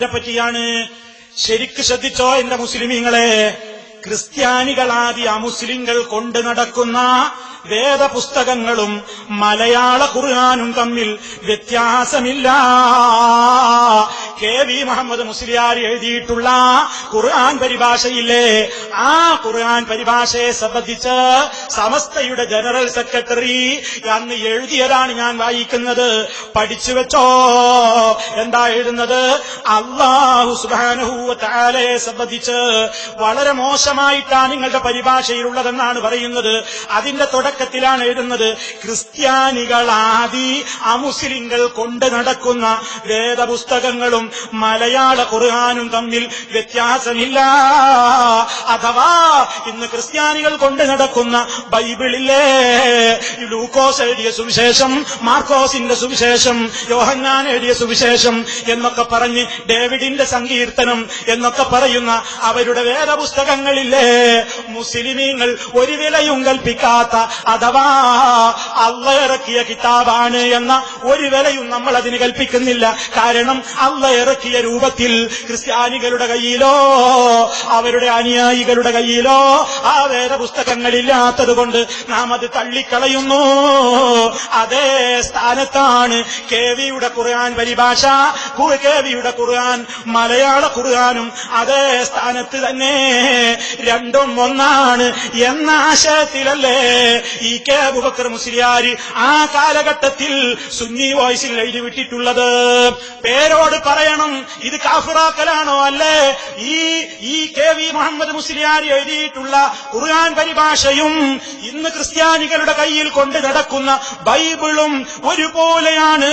പറ്റിയാണ്. ശരിക്ക് ശ്രദ്ധിച്ചോ എന്റെ മുസ്ലിമീങ്ങളെ. ക്രിസ്ത്യാനികളാദി അമുസ്ലിങ്ങൾ കൊണ്ട് നടക്കുന്ന വേദപുസ്തകങ്ങളും മലയാള ഖുർആനും തമ്മിൽ വ്യത്യാസമില്ല. കെ.വി. മുഹമ്മദ് മുസ്ലിയാർ എഴുതിയിട്ടുള്ള ഖുർആൻ പരിഭാഷയില്ലേ, ആ ഖുർആൻ പരിഭാഷയെ സംബന്ധിച്ച് സമസ്തയുടെ ജനറൽ സെക്രട്ടറി അന്ന് എഴുതിയതാണ് ഞാൻ വായിക്കുന്നത്. പഠിച്ചു വെച്ചോ. എന്താ എഴുതുന്നത്? അല്ലാഹു സുബ്ഹാനഹു വ തആലയെ സംബന്ധിച്ച് വളരെ മോശമായിട്ടാണ് നിങ്ങളുടെ പരിഭാഷയിലുള്ളതെന്നാണ് പറയുന്നത്. അതിന്റെ തുടക്കത്തിലാണ് എഴുതുന്നത്, ക്രിസ്ത്യാനികളാദി അമുസ്ലിങ്ങൾ കൊണ്ട് നടക്കുന്ന വേദപുസ്തകങ്ങളും മലയാള ഖുർആനും തമ്മിൽ വ്യത്യാസമില്ല. അഥവാ ഇന്ന് ക്രിസ്ത്യാനികൾ കൊണ്ട് നടക്കുന്ന ബൈബിളിലെ ലൂക്കോസ് എഴുതിയ സുവിശേഷം, മാർക്കോസിന്റെ സുവിശേഷം, യോഹന്നാൻ എഴുതിയ സുവിശേഷം എന്നൊക്കെ പറഞ്ഞ് ഡേവിഡിന്റെ സങ്കീർത്തനം എന്നൊക്കെ പറയുന്ന അവരുടെ വേദപുസ്തകങ്ങളില്ലേ, മുസ്ലിമീങ്ങൾ ഒരു വിലയും കൽപ്പിക്കാത്ത, അഥവാ അള്ളാഹ് ഇറക്കിയ കിതാബാണ് എന്ന ഒരു വിലയും നമ്മൾ അതിന് കൽപ്പിക്കുന്നില്ല. കാരണം അള്ളാഹ് ഇറക്കിയ രൂപത്തിൽ ക്രിസ്ത്യാനികളുടെ കയ്യിലോ അവരുടെ അനുയായികളുടെ കയ്യിലോ ആ വേദപുസ്തകങ്ങളില്ലാത്തത് കൊണ്ട് നാം അത് തള്ളിക്കളയുന്നു. അതേ സ്ഥാനത്താണ് കെ.വി.യുടെ ഖുർആൻ പരിഭാഷ, കെ.വി.യുടെ ഖുർആൻ മലയാള ഖുർആനും അതേ സ്ഥാനത്ത് തന്നെ. രണ്ടും ഒന്നാണ് എന്ന ആശയത്തിലല്ലേ ഈ കെ അബൂബക്കർ മുസ്ലിയാർ ആ കാലഘട്ടത്തിൽ സുന്നി വോയിസിൽ എഴുതി വിട്ടിട്ടുള്ളത്. പേരോട് പറയണം, ഇത് കാഫിറാക്കലാണോ? അല്ലേ? ഈ കെ.വി. മുഹമ്മദ് മുസ്ലിയാർ എഴുതിയിട്ടുള്ള ഖുർആൻ പരിഭാഷയും ഇന്ന് ക്രിസ്ത്യാനികളുടെ കയ്യിൽ കൊണ്ട് നടക്കുന്ന ബൈബിളും ഒരുപോലെയാണ്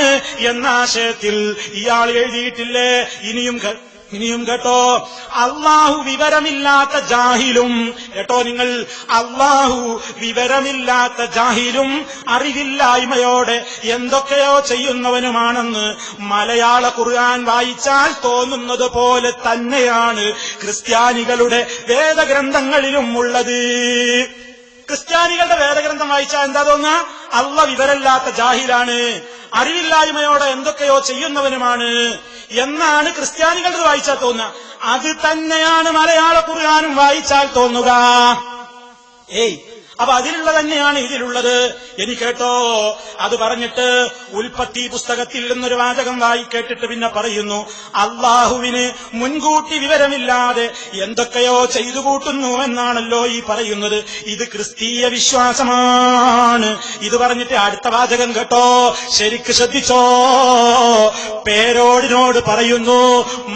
എന്ന ആശയത്തിൽ ഇയാൾ എഴുതിയിട്ടില്ലേ? ഇനിയും കേട്ടോ, അള്ളാഹു വിവരമില്ലാത്ത ജാഹിലും, കേട്ടോ നിങ്ങൾ, അള്ളാഹു വിവരമില്ലാത്ത ജാഹിലും അറിവില്ലായ്മയോടെ എന്തൊക്കെയോ ചെയ്യുന്നവനുമാണെന്ന് മലയാള ഖുർആൻ വായിച്ചാൽ തോന്നുന്നത് പോലെ തന്നെയാണ് ക്രിസ്ത്യാനികളുടെ വേദഗ്രന്ഥങ്ങളിലും ഉള്ളത്. ക്രിസ്ത്യാനികളുടെ വേദഗ്രന്ഥം വായിച്ചാൽ എന്താ തോന്നുക? അള്ളാഹ് വിവരമില്ലാത്ത ജാഹിലാണ്, അറിവില്ലായ്മയോടെ എന്തൊക്കെയോ ചെയ്യുന്നവനുമാണ് എന്നാണ് ക്രിസ്ത്യാനികളുടെ വായിച്ചാൽ തോന്നുക. അത് തന്നെയാണ് മലയാള ഖുർആനും വായിച്ചാൽ തോന്നുക. അപ്പൊ അതിലുള്ള തന്നെയാണ് ഇതിലുള്ളത്. ഇനി കേട്ടോ, അത് പറഞ്ഞിട്ട് ഉൽപ്പത്തി പുസ്തകത്തിൽ നിന്നൊരു വാചകം കേട്ടിട്ട് പിന്നെ പറയുന്നു, അള്ളാഹുവിന് മുൻകൂട്ടി വിവരമില്ലാതെ എന്തൊക്കെയോ ചെയ്തു കൂട്ടുന്നു എന്നാണല്ലോ ഈ പറയുന്നത്. ഇത് ക്രിസ്തീയ വിശ്വാസമാണ്. ഇത് പറഞ്ഞിട്ട് അടുത്ത വാചകം കേട്ടോ, ശരിക്ക് ശ്രദ്ധിച്ചോ. പേരോടിനോട് പറയുന്നു,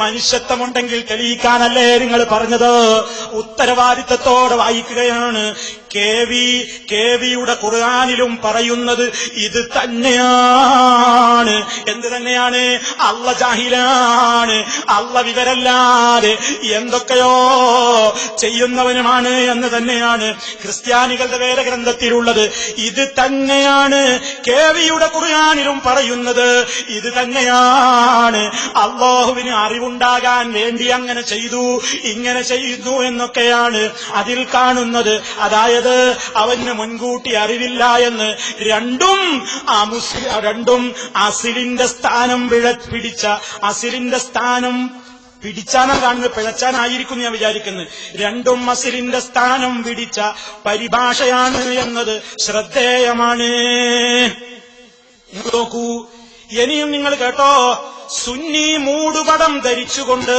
മനുഷ്യത്വമുണ്ടെങ്കിൽ തെളിയിക്കാനല്ലേ നിങ്ങൾ പറഞ്ഞത്? ഉത്തരവാദിത്തത്തോടെ വായിക്കുകയാണ്. കെ.വി.യുടെ ഖുർആനിലും പറയുന്നത് ഇത് തന്നെയാണ്. എന്ത് തന്നെയാണ്? അള്ളാഹ് ജാഹിലാണ്, അള്ളാഹ് വിവരല്ലാതെ എന്തൊക്കെയോ ചെയ്യുന്നവനുമാണ് എന്ന് തന്നെയാണ് ക്രിസ്ത്യാനികളുടെ വേദഗ്രന്ഥത്തിലുള്ളത്. ഇത് തന്നെയാണ് കെ.വി.യുടെ ഖുർആനിലും പറയുന്നത്. ഇത് തന്നെയാണ്. അല്ലാഹുവിന് അറിവുണ്ടാകാൻ വേണ്ടി അങ്ങനെ ചെയ്തു, ഇങ്ങനെ ചെയ്യുന്നു എന്നൊക്കെയാണ് അതിൽ കാണുന്നത്. അതായത് അവന് മുൻകൂട്ടി അറിവില്ല എന്ന്. രണ്ടും അസിലിന്റെ സ്ഥാനം പിടിച്ച, അസിലിന്റെ സ്ഥാനം പിടിച്ചാനാണ് കാണുന്നത്, പിഴച്ചാനായിരിക്കും ഞാൻ വിചാരിക്കുന്നത്. രണ്ടും അസിലിന്റെ സ്ഥാനം പിടിച്ച പരിഭാഷയാണ് എന്നത് ശ്രദ്ധേയമാണ്. നോക്കൂ, ഇനിയും നിങ്ങൾ കേട്ടോ, സുന്നി മൂടുപടം ധരിച്ചുകൊണ്ട്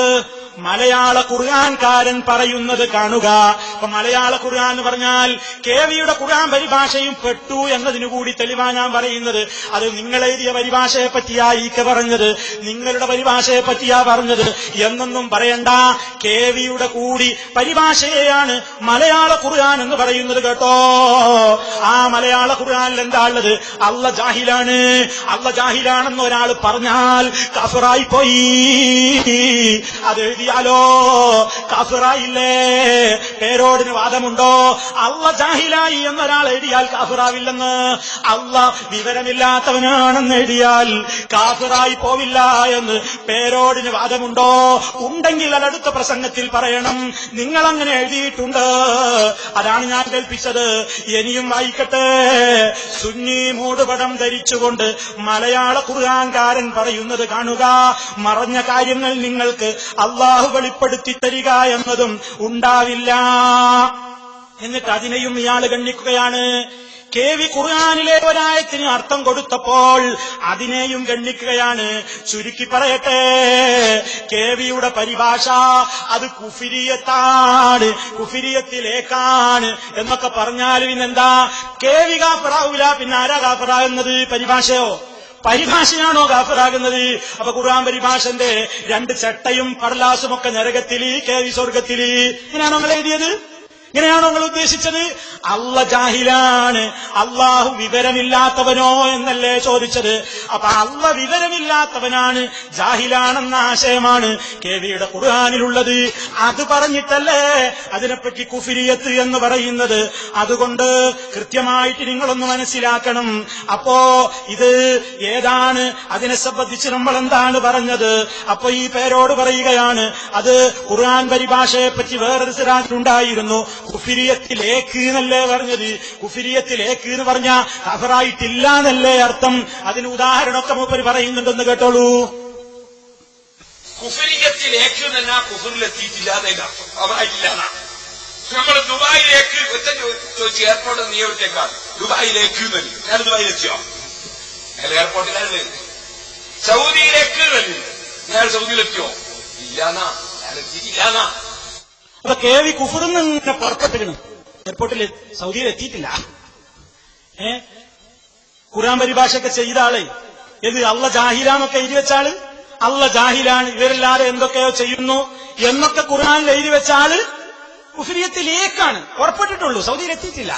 മലയാള ഖുർആൻകാരൻ പറയുന്നത് കാണുക. അപ്പൊ മലയാള ഖുർആൻ എന്ന് പറഞ്ഞാൽ കെ.വി.യുടെ ഖുർആൻ പരിഭാഷയും പെട്ടു എന്നതിനു കൂടി തെളിവാ ഞാൻ പറയുന്നത്. അത് നിങ്ങൾ എഴുതിയ പരിഭാഷയെ പറ്റിയാ ഈക്ക പറഞ്ഞത്, നിങ്ങളുടെ പരിഭാഷയെ പറ്റിയാ പറഞ്ഞത് എന്നൊന്നും പറയണ്ട. കെ.വി.യുടെ കൂടി പരിഭാഷയെയാണ് മലയാള ഖുർആൻ എന്ന് പറയുന്നത് കേട്ടോ. ആ മലയാള ഖുർആനിൽ എന്താ ഉള്ളത്? അള്ളാഹ് ജാഹിലാണ്. അള്ളാഹ് ജാഹിലാണെന്ന് ഒരാൾ പറഞ്ഞാൽ കാഫിറായി പോയി. അത് എഴുതിയാലോ കാഫിറായില്ലേ? പേരോടിന് വാദമുണ്ടോ? അള്ള ജാഹിലായി എന്നൊരാൾ എഴുതിയാൽ കാഫിറാവില്ലെന്ന്. അള്ള വിവരമില്ലാത്തവനാണെന്ന് എഴുതിയാൽ കാഫിറായി പോവില്ല എന്ന് പേരോടിന് വാദമുണ്ടോ? ഉണ്ടെങ്കിൽ അതടുത്ത പ്രസംഗത്തിൽ പറയണം. നിങ്ങൾ അങ്ങനെ എഴുതിയിട്ടുണ്ട്, അതാണ് ഞാൻ കേൾപ്പിച്ചത്. ഇനിയും വായിക്കട്ടെ. സുന്നി മൂടുപടം ധരിച്ചുകൊണ്ട് മലയാള ഖുർആൻകാരൻ പറയുന്നത് കാണുക. മറഞ്ഞ കാര്യങ്ങൾ നിങ്ങൾക്ക് അള്ളാഹു വെളിപ്പെടുത്തി തരിക എന്നതും ഉണ്ടാവില്ല. എന്നിട്ട് അതിനെയും ഇയാൾ ഗണ്ണിക്കുകയാണ്. കേവി ഖുർആനിലെ ഒരായത്തിന് അർത്ഥം കൊടുത്തപ്പോൾ അതിനെയും ഗണ്ണിക്കുകയാണ്. ചുരുക്കി പറയട്ടെ, കേവിയുടെ പരിഭാഷ അത് കുഫിരിയത്താണ്, കുഫിരിയത്തിലേക്കാണ് എന്നൊക്കെ പറഞ്ഞാൽ പിന്നെന്താ? കേവി കാഫിറാവൂല, പിന്നെ ആരാ കാഫിറാകുന്നത്? പരിഭാഷയോ? പരിഭാഷയാണോ കാഫിറാകുന്നത്? അപ്പൊ ഖുർആൻ പരിഭാഷന്റെ 2 ചട്ടയും കടലാസും ഒക്കെ നരകത്തില്, കേവി സ്വർഗത്തില്. ഇങ്ങനെയാണോ നിങ്ങൾ എഴുതിയത്? ഇങ്ങനെയാണോ നിങ്ങൾ ഉദ്ദേശിച്ചത്? അള്ള ജാഹിലാണ്, അള്ളാഹു വിവരമില്ലാത്തവനോ എന്നല്ലേ ചോദിച്ചത്? അപ്പൊ അള്ള വിവരമില്ലാത്തവനാണ്, ജാഹിലാണെന്ന ആശയമാണ് കേവിയുടെ ഖുർആനിലുള്ളത്. അത് പറഞ്ഞിട്ടല്ലേ അതിനെപ്പറ്റി കുഫിരിയത്ത് എന്ന് പറയുന്നത്. അതുകൊണ്ട് കൃത്യമായിട്ട് നിങ്ങളൊന്ന് മനസ്സിലാക്കണം. അപ്പോ ഇത് ഏതാണ്? അതിനെ സംബന്ധിച്ച് നമ്മൾ എന്താണ് പറഞ്ഞത്? അപ്പൊ ഈ പേരോട് പറയുകയാണ്, അത് ഖുർആൻ പരിഭാഷയെ പറ്റി വേറൊരു സിറാജുണ്ടായിരുന്നു. കുഫിരിയത്തിലേക്ക് എന്നല്ലേ പറഞ്ഞത്? കുഫിരിയത്തിലേക്ക് എന്ന് പറഞ്ഞാ കഫറായിട്ടില്ല എന്നല്ലേ അർത്ഥം? അതിന് ഉദാഹരണമൊക്കെ മൂപ്പര് പറയുന്നുണ്ടെന്ന് കേട്ടോളൂ. കുഫിരിയത്തിലേക്ക് തന്നെ കുഫറിലെത്തിയിട്ടില്ലാതെ കഫറായിട്ടില്ല. നമ്മൾ ദുബായിലേക്ക് ചോദിച്ചു, എയർപോർട്ട് നിയോഗിച്ചേക്കാൾ ദുബായിലേക്ക് ഞാൻ ദുബായിലെത്തിയോ? അയാൾ എയർപോർട്ടിലല്ലേ. സൗദിയിലേക്ക് ഞാൻ സൗദിയിലെത്തിയോ? ഇല്ലാന്നാ, അയാൾ എത്തിയിട്ടില്ലാന്നാ. അപ്പൊ കേവി കുഫറിന്ന് ഇങ്ങനെ പുറപ്പെട്ടിരുന്നു, എയർപോർട്ടിൽ സൗദിയിൽ എത്തിയിട്ടില്ല. ഖുർആൻ പരിഭാഷയൊക്കെ ചെയ്ത ആള് ഇത് അള്ള ജാഹിലാന്നൊക്കെ എഴുതി വെച്ചാള്, അള്ള ജാഹിലാണ്, ഇവരെല്ലാരും എന്തൊക്കെയോ ചെയ്യുന്നു എന്നൊക്കെ ഖുർആനിൽ എഴുതി വെച്ചാള് കുഫരിയത്തിലേക്കാണ് പുറപ്പെട്ടിട്ടുള്ളൂ, സൗദിയിൽ എത്തിയിട്ടില്ല.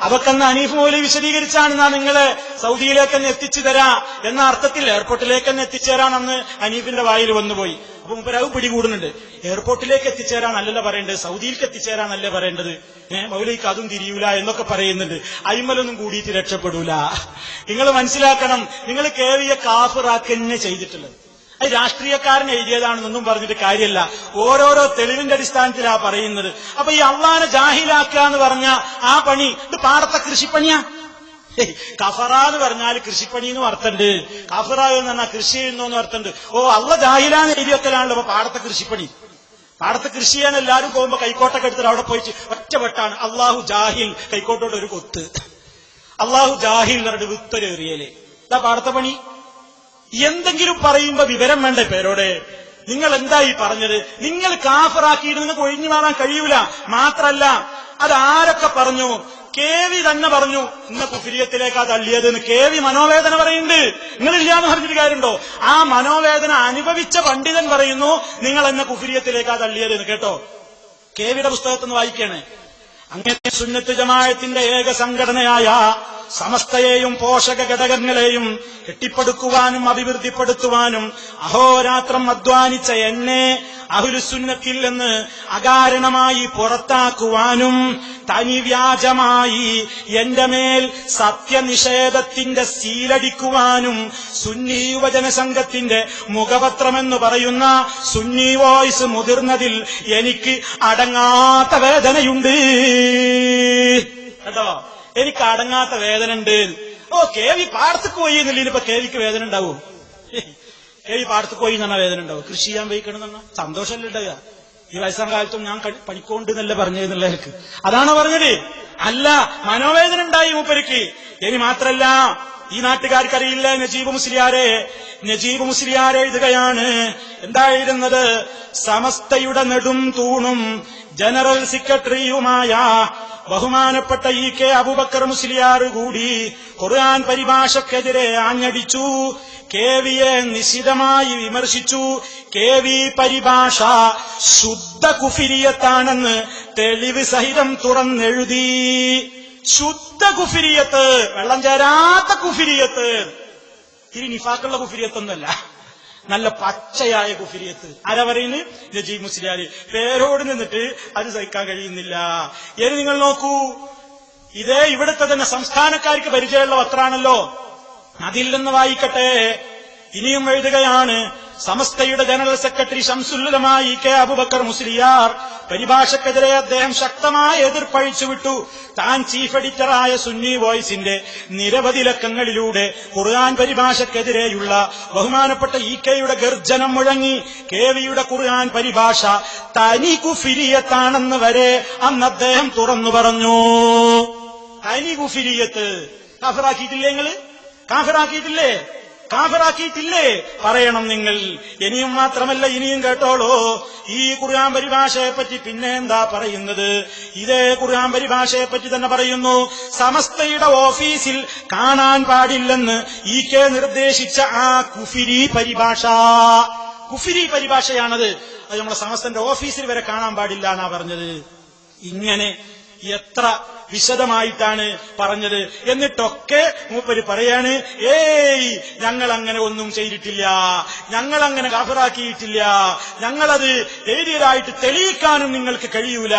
അതൊക്കെ ഹനീഫ് മൗലവി വിശദീകരിച്ചാണെന്നാ നിങ്ങളെ സൗദിയിലേക്കെന്ന് എത്തിച്ചു തരാ എന്ന അർത്ഥത്തിൽ എയർപോർട്ടിലേക്കെന്ന് എത്തിച്ചേരാണെന്ന് ഹനീഫിന്റെ വായിൽ വന്നുപോയി. അപ്പൊ മുമ്പരാവ് പിടികൂടുന്നുണ്ട്. എയർപോർട്ടിലേക്ക് എത്തിച്ചേരാന്നല്ല പറയേണ്ടത്, സൗദിയിലേക്ക് എത്തിച്ചേരാന്നല്ലേ പറയേണ്ടത്. മൗലവിക്ക് അതും തിരിയൂല എന്നൊക്കെ പറയുന്നുണ്ട്. അയിമലൊന്നും കൂടിയിട്ട് രക്ഷപ്പെടൂല. നിങ്ങൾ മനസ്സിലാക്കണം, നിങ്ങൾ കേവിയെ കാഫിറാക്കന്നെ ചെയ്തിട്ടുള്ളത്. അത് രാഷ്ട്രീയക്കാരൻ എഴുതിയതാണെന്നൊന്നും പറഞ്ഞിട്ട് കാര്യമല്ല. ഓരോരോ തെളിവിന്റെ അടിസ്ഥാനത്തിലാ പറയുന്നത്. അപ്പൊ ഈ അള്ളാനെ ജാഹിലാക്കുക എന്ന് പറഞ്ഞ ആ പണി ഇത് പാടത്തെ കൃഷിപ്പണിയാ. കഫറാന്ന് പറഞ്ഞാൽ കൃഷിപ്പണി എന്നും അർത്ഥമുണ്ട്, കഫറ എന്ന് പറഞ്ഞാൽ കൃഷി ചെയ്യുന്നു അർത്ഥമുണ്ട്. ഓ അള്ള ജാഹിലാന്ന് എഴുതി വെക്കലാണല്ലോ അപ്പൊ പാടത്തെ കൃഷിപ്പണി. പാടത്ത് കൃഷി ചെയ്യാൻ എല്ലാവരും പോകുമ്പോ കൈക്കോട്ടൊക്കെ എടുത്തിട്ട് അവിടെ പോയിട്ട് ഒറ്റപ്പെട്ടാണ് അള്ളാഹു ജാഹിൽ, കൈക്കോട്ടോട് ഒരു കൊത്ത്, അള്ളാഹു ജാഹിൽ എന്ന് പറഞ്ഞിട്ട് വിത്തരേറിയല്ലേ. ഇതാ പാടത്തെ പണി. എന്തെങ്കിലും പറയുമ്പോ വിവരം വേണ്ടേ പേരോടെ? നിങ്ങൾ എന്താ ഈ പറഞ്ഞത്? നിങ്ങൾ കാഫറാക്കിയിട്ട് നിങ്ങൾക്ക് ഒഴിഞ്ഞു മാറാൻ കഴിയൂല. മാത്രല്ല അത് ആരൊക്കെ പറഞ്ഞു? കേവി തന്നെ പറഞ്ഞു ഇന്ന കുഫിരിയത്തിലേക്കാ തള്ളിയതെന്ന്. കേവി മനോവേദന പറയുന്നുണ്ട്, നിങ്ങളില്ലാന്ന് പറഞ്ഞിട്ട് കാര്യമുണ്ടോ? ആ മനോവേദന അനുഭവിച്ച പണ്ഡിതൻ പറയുന്നു നിങ്ങൾ എന്നെ കുഫിരിയത്തിലേക്കാ തള്ളിയതെന്ന്. കേട്ടോ, കേവിയുടെ പുസ്തകത്തിൽ നിന്ന് വായിക്കാണ്. അങ്ങനെ സുന്നത്ത് ജമാഅത്തിന്റെ ഏക സംഘടനയായ സമസ്തയെയും പോഷക ഘടകങ്ങളെയും കെട്ടിപ്പടുക്കുവാനും അഭിവൃദ്ധിപ്പെടുത്തുവാനും അഹോരാത്രം അധ്വാനിച്ച എന്നെ അഹ്ലുസുന്നത്തിൽ നിന്ന് അകാരണമായി പുറത്താക്കുവാനും തനിവ്യാജമായി എന്റെ മേൽ സത്യനിഷേധത്തിന്റെ സീലടിക്കുവാനും സുന്നി യുവജന സംഘത്തിന്റെ മുഖപത്രമെന്ന് പറയുന്ന സുന്നി വോയിസ് മുതിർന്നതിൽ എനിക്ക് അടങ്ങാത്ത വേദനയുണ്ട്. കേട്ടോ, എനിക്ക് അടങ്ങാത്ത വേദന ഉണ്ട്. ഓ കേവി പാടത്തേക്ക് പോയി എന്നില്ല, ഇപ്പൊ കേവിക്ക് വേദന ഉണ്ടാവും? കേവി പാടത്തേക്ക് പോയി എന്ന് പറഞ്ഞാൽ വേദന ഉണ്ടാവും? കൃഷി ചെയ്യാൻ പോയിക്കണം എന്ന് പറഞ്ഞാൽ സന്തോഷമല്ലേ ഉണ്ടാവുക? ഈ വയസ്സാം കാലത്തും ഞാൻ പണിക്കൊണ്ട് എന്നല്ലേ പറഞ്ഞതെന്നുള്ളവർക്ക് അതാണോ പറഞ്ഞത്? അല്ല, മനോവേദന ഉണ്ടായി മൂപ്പർക്ക്. ഇനി മാത്രല്ല, ഈ നാട്ടുകാർക്കറിയില്ല നജീബ് മുസ്ലിയാരെ. നജീബ് മുസ്ലിയാരെ എഴുതുകയാണ്, എന്തായിരുന്നത്? സമസ്തയുടെ നെടും തൂണും ജനറൽ സെക്രട്ടറിയുമായ ബഹുമാനപ്പെട്ട ഇ കെ അബൂബക്കർ മുസ്ലിയാർ കൂടി ഖുർആൻ പരിഭാഷക്കെതിരെ ആഞ്ഞടിച്ചു. കേവിയെ നിശിതമായി വിമർശിച്ചു. കേവി പരിഭാഷ ശുദ്ധ കുഫിരിയത്താണെന്ന് തെളിവ് സഹിതം തുറന്നെഴുതി. ശുദ്ധ കുഫിരിയത്ത്, വെള്ളം ചേരാത്ത കുഫിരിയത്ത്. ഇനി നിഫാക്കുള്ള കുഫിരിയത്തൊന്നല്ല. നല്ല പച്ചയായ കുഫിരിയത്ത്. ആരാ പറയുന്നത്? നജീബ് മുസ്ലിയാര്. പേരോട് നിന്നിട്ട് അത് സഹിക്കാൻ കഴിയുന്നില്ല. ഇനി നിങ്ങൾ നോക്കൂ, ഇതേ ഇവിടുത്തെ തന്നെ സംസ്ഥാനക്കാർക്ക് പരിചയമുള്ള പത്രാണല്ലോ, അതിൽ നിന്ന് വായിക്കട്ടെ. ഇനിയും എഴുതുകയാണ്. സമസ്തയുടെ general secretary Shamsul K Aboobacker Musliyar പരിഭാഷക്കെതിരെ അദ്ദേഹം ശക്തമായ എതിർപ്പഴിച്ചുവിട്ടു. താൻ ചീഫ് എഡിറ്ററായ സുന്നി വോയിസിന്റെ നിരവധി ലക്കങ്ങളിലൂടെ ഖുർആൻ പരിഭാഷക്കെതിരെയുള്ള ബഹുമാനപ്പെട്ട കെയുടെ ഗർജനം മുഴങ്ങി. കെവിയുടെ ഖുർആൻ പരിഭാഷ തനി കുഫിരിയത്താണെന്ന് വരെ അന്ന് അദ്ദേഹം തുറന്നു പറഞ്ഞു. തനി കുഫിരിയത്ത്. കാഫിറാക്കിയിട്ടില്ലേ നിങ്ങള്? കാഫിറാക്കിയിട്ടില്ലേ? പറയണം നിങ്ങൾ. ഇനിയും മാത്രമല്ല, ഇനിയും കേട്ടോളൂ. ഈ ഖുർആൻ പരിഭാഷയെപ്പറ്റി പിന്നെ എന്താ പറയുന്നത്? ഇതേ ഖുർആൻ പരിഭാഷയെപ്പറ്റി തന്നെ പറയുന്നു. സമസ്തയുടെ ഓഫീസിൽ കാണാൻ പാടില്ലെന്ന് കെ നിർദ്ദേശിച്ച ആ കുഫിരി പരിഭാഷയാണത്. അത് നമ്മുടെ സമസ്തന്റെ ഓഫീസിൽ വരെ കാണാൻ പാടില്ല എന്നാ പറഞ്ഞത്. ഇങ്ങനെ എത്ര വിശദമായിട്ടാണ് പറഞ്ഞത്. എന്നിട്ടൊക്കെ മൂപ്പര് പറയാണ്, ഞങ്ങൾ അങ്ങനെ ഒന്നും ചെയ്തിട്ടില്ല, ഞങ്ങൾ അങ്ങനെ കാഫിറാക്കിയിട്ടില്ല, ഞങ്ങളത് എഴുതിയതായിട്ട് തെളിയിക്കാനും നിങ്ങൾക്ക് കഴിയൂല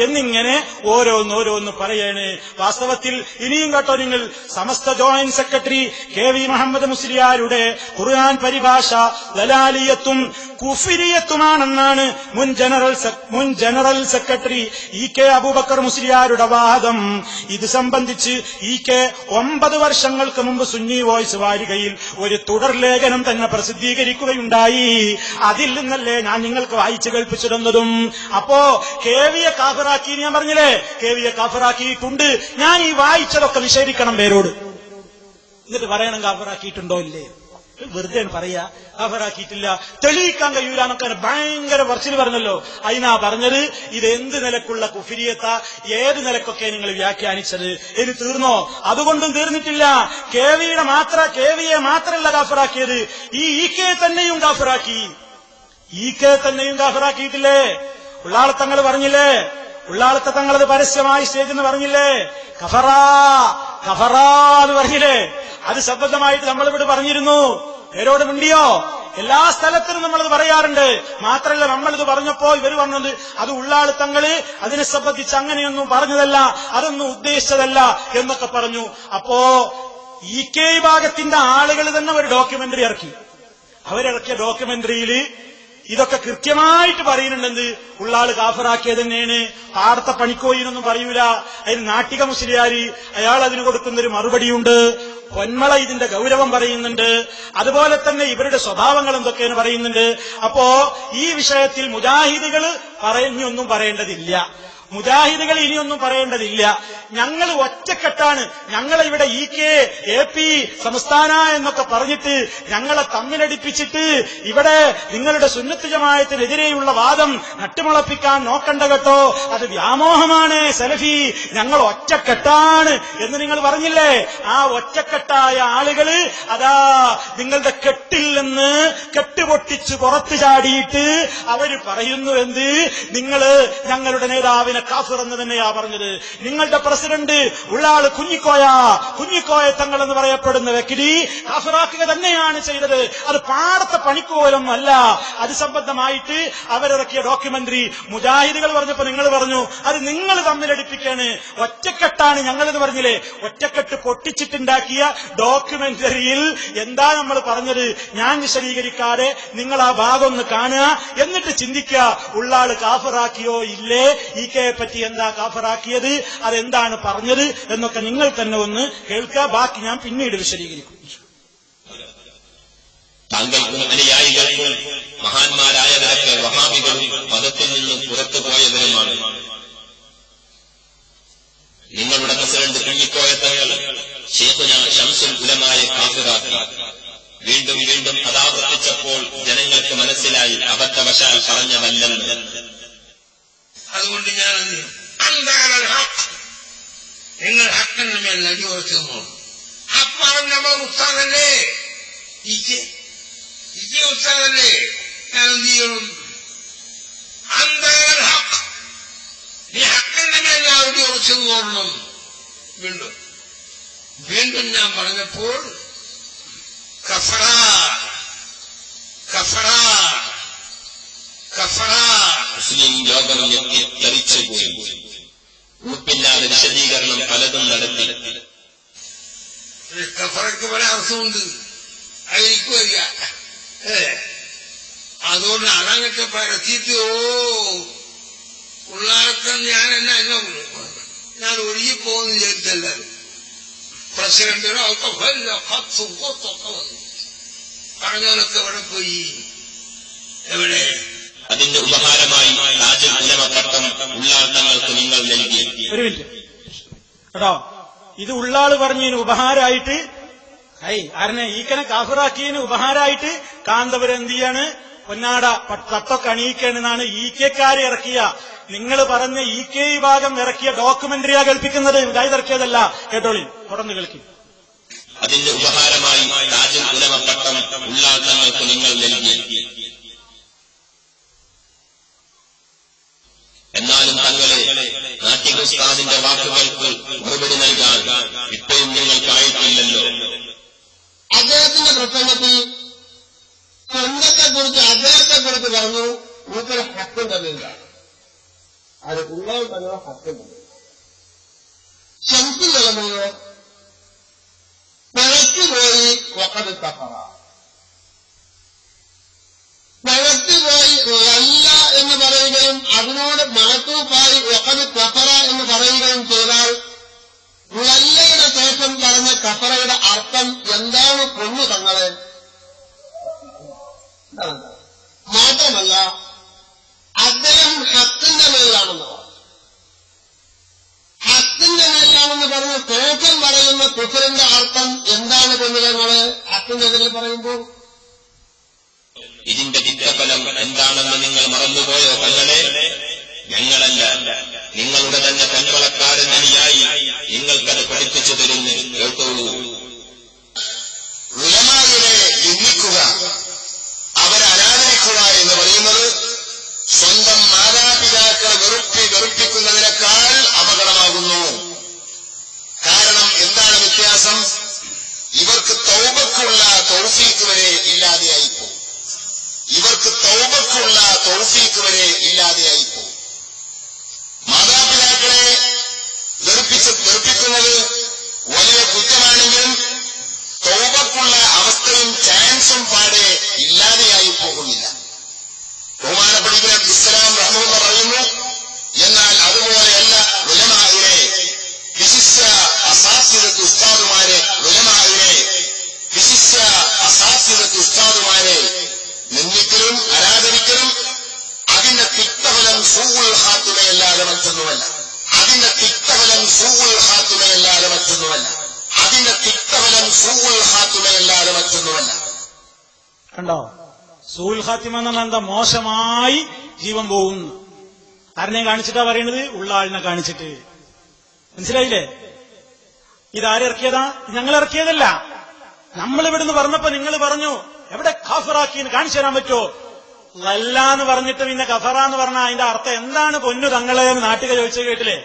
എന്നിങ്ങനെ ഓരോന്നോരോന്ന് പറയാണ്. വാസ്തവത്തിൽ ഇനിയും കേട്ടോ നിങ്ങൾ, സമസ്ത ജോയിന്റ് സെക്രട്ടറി KV മുഹമ്മദ് മുസ്ലിയാരുടെ ഖുർആൻ പരിഭാഷ ദലാലിയത്തും കുഫിരിയത്തുമാണെന്നാണ് മുൻ ജനറൽ സെക്രട്ടറി കെ അബൂബക്കർ മുസ്ലിയാരുടെ വാദം. ഇത് സംബന്ധിച്ച് കെ 9 വർഷങ്ങൾക്ക് മുമ്പ് സുന്നി വോയിസ് വാരികയിൽ ഒരു തുടർ ലേഖനം തന്നെ പ്രസിദ്ധീകരിക്കുകയുണ്ടായി. അതിൽ നിന്നല്ലേ ഞാൻ നിങ്ങൾക്ക് വായിച്ചു കേൾപ്പിച്ചു തന്നതും. അപ്പോ KVയെ കാഫിറാക്കി ഞാൻ പറഞ്ഞില്ലേ, KVയെ കാഫിറാക്കിയിട്ടുണ്ട്. ഞാൻ ഈ വായിച്ചതൊക്കെ നിഷേധിക്കണം പേരോട്, എന്നിട്ട് പറയണം കാഫിറാക്കിയിട്ടുണ്ടോ ഇല്ലേ. വെറുതെ പറയാ കാഫിറാക്കിയിട്ടില്ല, തെളിയിക്കാൻ കഴിയൂല എന്നൊക്കെ ഭയങ്കര പറച്ചിൽ പറഞ്ഞല്ലോ. അതിനാ പറഞ്ഞത് ഇത് എന്ത് നിലക്കുള്ള കുഫിരിയത്ത, ഏത് നിലക്കൊക്കെ നിങ്ങൾ വ്യാഖ്യാനിച്ചത്. ഇനി തീർന്നോ? അതുകൊണ്ടും തീർന്നിട്ടില്ല. KVയെ മാത്രമല്ല കാഫിറാക്കിയത്, കെ തന്നെയും കാഫിറാക്കി. കെ തന്നെയും കാഫിറാക്കിയിട്ടില്ലേ? ഉള്ളാളത്തങ്ങൾ പറഞ്ഞില്ലേ, ഉള്ളാളത്തെ തങ്ങളത് പരസ്യമായി സ്റ്റേജ് എന്ന് പറഞ്ഞില്ലേ, കഫറാ എന്ന് പറഞ്ഞില്ലേ. അത് ശബ്ദമായിട്ട് നമ്മളിവിടെ പറഞ്ഞിരുന്നു. പേരോട് മിണ്ടിയോ? എല്ലാ സ്ഥലത്തിനും നമ്മളത് പറയാറുണ്ട്. മാത്രമല്ല, നമ്മളിത് പറഞ്ഞപ്പോ ഇവര് പറഞ്ഞത് അത് ഉള്ളാളുത്തങ്ങള് അതിനെ സംബന്ധിച്ച് അങ്ങനെയൊന്നും പറഞ്ഞതല്ല, അതൊന്നും ഉദ്ദേശിച്ചതല്ല എന്നൊക്കെ പറഞ്ഞു. അപ്പോ കെ വിഭാഗത്തിന്റെ ആളുകൾ തന്നെ ഒരു ഡോക്യുമെന്ററി ഇറക്കി. അവരിറക്കിയ ഡോക്യുമെന്ററിയിൽ ഇതൊക്കെ കൃത്യമായിട്ട് പറയുന്നുണ്ടെന്ന്. ഉള്ളാള് കാഫിറാക്കിയത് തന്നെയാണ്. പാടത്തെ പണിക്കോയിനൊന്നും പറയൂല. അതിന് നാട്ടിക മുസ്ലിയാര് അയാൾ അതിന് കൊടുക്കുന്നൊരു മറുപടിയുണ്ട്. പൊന്മള ഇതിന്റെ ഗൗരവം പറയുന്നുണ്ട്. അതുപോലെ തന്നെ ഇവരുടെ സ്വഭാവങ്ങൾ എന്തൊക്കെയാണ് പറയുന്നുണ്ട്. അപ്പോ ഈ വിഷയത്തിൽ മുജാഹിദുകൾ പറഞ്ഞൊന്നും പറയേണ്ടതില്ല, മുജാഹിദുകൾ ഇനിയൊന്നും പറയേണ്ടതില്ല. ഞങ്ങൾ ഒറ്റക്കെട്ടാണ്. ഞങ്ങളിവിടെ കെ AP സംസ്ഥാന എന്നൊക്കെ പറഞ്ഞിട്ട് ഞങ്ങളെ തമ്മിലടിപ്പിച്ചിട്ട് ഇവിടെ നിങ്ങളുടെ സുന്നത്ത് ജമാഅത്തിനെതിരെയുള്ള വാദം നട്ടുമുളപ്പിക്കാൻ നോക്കണ്ട കേട്ടോ, അത് വ്യാമോഹമാണ് സലഫി, ഞങ്ങൾ ഒറ്റക്കെട്ടാണ് എന്ന് നിങ്ങൾ പറഞ്ഞില്ലേ. ആ ഒറ്റക്കെട്ടായ ആളുകള് അതാ നിങ്ങളുടെ കെട്ടിൽ നിന്ന് കെട്ടുപൊട്ടിച്ച് പുറത്തു ചാടിയിട്ട് അവര് പറയുന്നു എന്ത്, നിങ്ങള് ഞങ്ങളുടെ നേതാവിനെ കാഫിർ എന്ന് തന്നെയാ പറഞ്ഞത്. നിങ്ങളുടെ പ്രസിഡന്റ് ഉള്ളാള് കുഞ്ഞിക്കോയ തങ്ങൾ എന്ന് പറയപ്പെടുന്ന വ്യക്തി കാഫിറാക്കുക തന്നെയാണ് ചെയ്തത്. അത് പാടത്തെ പണിക്കോലൊന്നും അല്ല. അത് സംബന്ധമായിട്ട് അവരിറക്കിയ ഡോക്യുമെന്ററി മുജാഹിദുകൾ പറഞ്ഞപ്പോ നിങ്ങൾ പറഞ്ഞു അത് നിങ്ങൾ തമ്മിലടിപ്പിക്കാണ്, ഒറ്റക്കെട്ടാണ് ഞങ്ങളെന്ന് പറഞ്ഞില്ലേ. ഒറ്റക്കെട്ട് പൊട്ടിച്ചിട്ടുണ്ടാക്കിയ ഡോക്യുമെന്ററിയിൽ എന്താ നമ്മൾ പറഞ്ഞത് ഞാൻ വിശദീകരിക്കാതെ നിങ്ങൾ ആ ഭാഗം ഒന്ന് കാണുക, എന്നിട്ട് ചിന്തിക്കുക ഉള്ളാള് കാഫിറാക്കിയോ ഇല്ലേ, കെ പറ്റി എന്താ കാഫിറാക്കിയത്, അതെന്താണ് പറഞ്ഞത് എന്നൊക്കെ നിങ്ങൾ തന്നെ ഒന്ന് കേൾക്കുക. ബാക്കി ഞാൻ പിന്നീട് വിശദീകരിക്കും. താങ്കൾക്കും അനുയായികൾക്കും മഹാന്മാരായവരൊക്കെ വഹാബികളും മതത്തിൽ നിന്നും പുറത്തു പോയവരുമാണ്. നിങ്ങളുടെ പ്രസിഡന്റ് കുഞ്ഞിക്കോയ തങ്ങൾ ശൈഖുന ശംസുൽ ഉലമായെ കാഫിറാക്കി. വീണ്ടും വീണ്ടും അതാവർത്തിച്ചപ്പോൾ ജനങ്ങൾക്ക് മനസ്സിലായി അബദ്ധവശാൽ പറഞ്ഞതല്ലെന്ന്. അതുകൊണ്ട് ഞാൻ നിങ്ങൾ ഹക്കിന്റെ മേൽ അടിവച്ചു. അപ്പം നമ്മൾ ഉസ്താദല്ലേ, ഉസ്താദല്ലേ, ഞാൻ എന്ത് ചെയ്യണം? നീ ഹക്കിന്റെ മേൽ അടിവച്ചു നോക്കണം. വീണ്ടും ഞാൻ പറഞ്ഞപ്പോൾ കഫറ മുസ്ലിം ലോകം ഞെട്ടിത്തെറിച്ചുപോയി. ഉറപ്പില്ലാതെ വിശദീകരണം പലതും നടത്തി. കഫറയ്ക്ക് പല അർത്ഥമുണ്ട്, അതെനിക്കും അറിയാം. അതുകൊണ്ട് അതങ്ങട്ട് പരത്തിയിട്ട് ഉള്ളാർക്ക ഞാൻ ഒഴുകിപ്പോകുന്ന വിചാരിച്ചല്ല. പ്രസിഡന്റിനോ ഒക്കെ പറഞ്ഞവരൊക്കെ എവിടെ പോയി? എവിടെ? അതിന്റെ ഉപഹാരമായി താജുൽ ഉലമ പട്ടം ഉള്ളാൾ തങ്ങൾക്ക് നിങ്ങൾ നൽകി. ഒരു മിനിറ്റ് കേട്ടോ, ഇത് ഉള്ളാള് പറഞ്ഞതിന് ഉപഹാരമായിട്ട് ആരനെ ഈക്കനെ കാഫിറാക്കിയതിന് ഉപഹാരമായിട്ട് കാന്തപുരം എന്ത് ചെയ്യാണ്, പൊന്നാട തട്ടൊക്കെ അണിയിക്കണെന്നാണ് ഈക്കക്കാരെ ഇറക്കിയ, നിങ്ങൾ പറഞ്ഞ ഈക്കെ വിഭാഗം ഇറക്കിയ ഡോക്യുമെന്ററിയാ കേൾപ്പിക്കുന്നത്, ഇതായത് ഇറക്കിയതല്ല. കേട്ടോളി, തുടർന്ന് കേൾക്കും. അതിന്റെ ഉപഹാരമായി താജുൽ ഉലമ പട്ടം ഉള്ളാൾ തങ്ങൾക്ക് നിങ്ങൾ നൽകി. എന്നാലും തങ്ങളെ നാട്ടിക ഉസ്താദിന്റെ വാക്കുകൾക്ക് മറുപടി നൽകാൻ ഇപ്പോഴും നിങ്ങൾക്കായിട്ടില്ലല്ലോ. അദ്ദേഹത്തിന്റെ പ്രസംഗത്തിൽ അദ്ദേഹത്തെക്കുറിച്ച് പറഞ്ഞു, മൂപ്പര് ഹക്കും തന്നെയാണ്. അത് ഉള്ളവർ തന്നെ ഹക്കും തന്നെ. ശംസുൽ ഉലമയോ പിഴച്ചുപോയി വഖദ് കഫറ, പിഴച്ചുപോയി അല്ല എന്ന് പറയുകയും അതിനോട് മഅതൂഫായി വഖദ് കഫറ എന്ന് പറയുകയും ചെയ്താൽ ലല്ലയുടെ ശേഷം പറഞ്ഞ കഫറയുടെ അർത്ഥം എന്താണ് കൊന്നു തങ്ങളെ? മാത്രമല്ല അദ്ദേഹം ഹത്തിന്റെ മേലാണെന്ന് പറഞ്ഞു. ഹത്തിന്റെ മേലാണെന്ന് പറഞ്ഞ് ശേഷം പറയുന്ന കുഫറിന്റെ അർത്ഥം എന്താണ് കൊന്നു തങ്ങളെ ഹത്തിന്റെ എതിരിൽ പറയുമ്പോൾ? ഇതിന്റെ ചിത്രഫലം എന്താണെന്ന് നിങ്ങൾ മറന്നുപോയോ തങ്ങളെ? ഞങ്ങളല്ല, നിങ്ങളുടെ തന്നെ പെൺവളക്കാരൻ അനുയായി നിങ്ങൾക്കത് പഠിപ്പിച്ചു തരുന്നു. കേട്ടോളൂ. ഉലമാവിനെ നിന്ദിക്കുക, അവരെ ആരാധിക്കുക എന്ന് പറയുന്നത് സ്വന്തം മാതാപിതാക്കളെ വെറുപ്പിക്കുന്നതിനേക്കാൾ അപകടമാകുന്നു. കാരണം എന്താണ് വ്യത്യാസം? ഇവർക്ക് തൗബക്കുള്ള തൗഫീഖ് വരെ ഇല്ലാതെയായിപ്പോ. ഇവർക്ക് തൗബക്കുള്ള തൗഫീഖ് വരെ ഇല്ലാതെയായിപ്പോ. മാതാപിതാക്കളെ വെറുപ്പിക്കുന്നത് വലിയ കുറ്റമാണെങ്കിലും തൗബക്കുള്ള അവസ്ഥയും ചാൻസും പാടെ ഇല്ലാതെയായി പോകുന്നില്ല. ബഹുമാനപ്പെട്ട ഇസ്ലാം റഹ്മത്തുള്ളാഹി പറയുന്നു, എന്നാൽ അതുപോലെയല്ല ഉലമാഇനെ, വിശിഷ്യ അസാസിദത്ത് ഉസ്താദുമാരെ, ഉലമാഇനെ വിശിഷ്യ അസാസിദത്ത് ഉസ്താദുമാരെ നിന്ദിക്കലും ആരാധരിക്കലും അതിന്റെ തിക്തഫലം സൂഉൽ ഖാത്തിമയല്ലാതെ മറ്റൊന്നുമല്ല. അതിന്റെ തിക്തഫലം സൂഉൽ ഖാത്തിമയല്ലാതെ മറ്റൊന്നുമല്ല. അതിന്റെ തിക്തഫലം സൂഉൽ ഖാത്തിമയല്ലാതെ മറ്റൊന്നുമല്ല. കണ്ടോ, സൂൽ ഖാത്തിമ എന്ന് പറഞ്ഞാൽ എന്താ? മോശമായി ജീവൻ പോകുന്നു. ആരനെ കാണിച്ചിട്ടാ പറയണത്? ഉള്ളാളിനെ കാണിച്ചിട്ട്. മനസ്സിലായില്ലേ? ഇതാരിറക്കിയതാ? ഞങ്ങൾ ഇറക്കിയതല്ല. നമ്മളിവിടുന്ന് പറഞ്ഞപ്പോ നിങ്ങൾ പറഞ്ഞു എവിടെ കാഫിറാക്കിന്ന് കാണിച്ചു തരാൻ പറ്റുമോ? അല്ലാന്ന് പറഞ്ഞിട്ട് പിന്നെ കഫറ എന്ന് പറഞ്ഞാൽ അതിന്റെ അർത്ഥം എന്താണ് പൊന്നു തങ്ങളെ എന്ന് നാട്ടിക ചോദിച്ചു കേട്ടില്ലേ?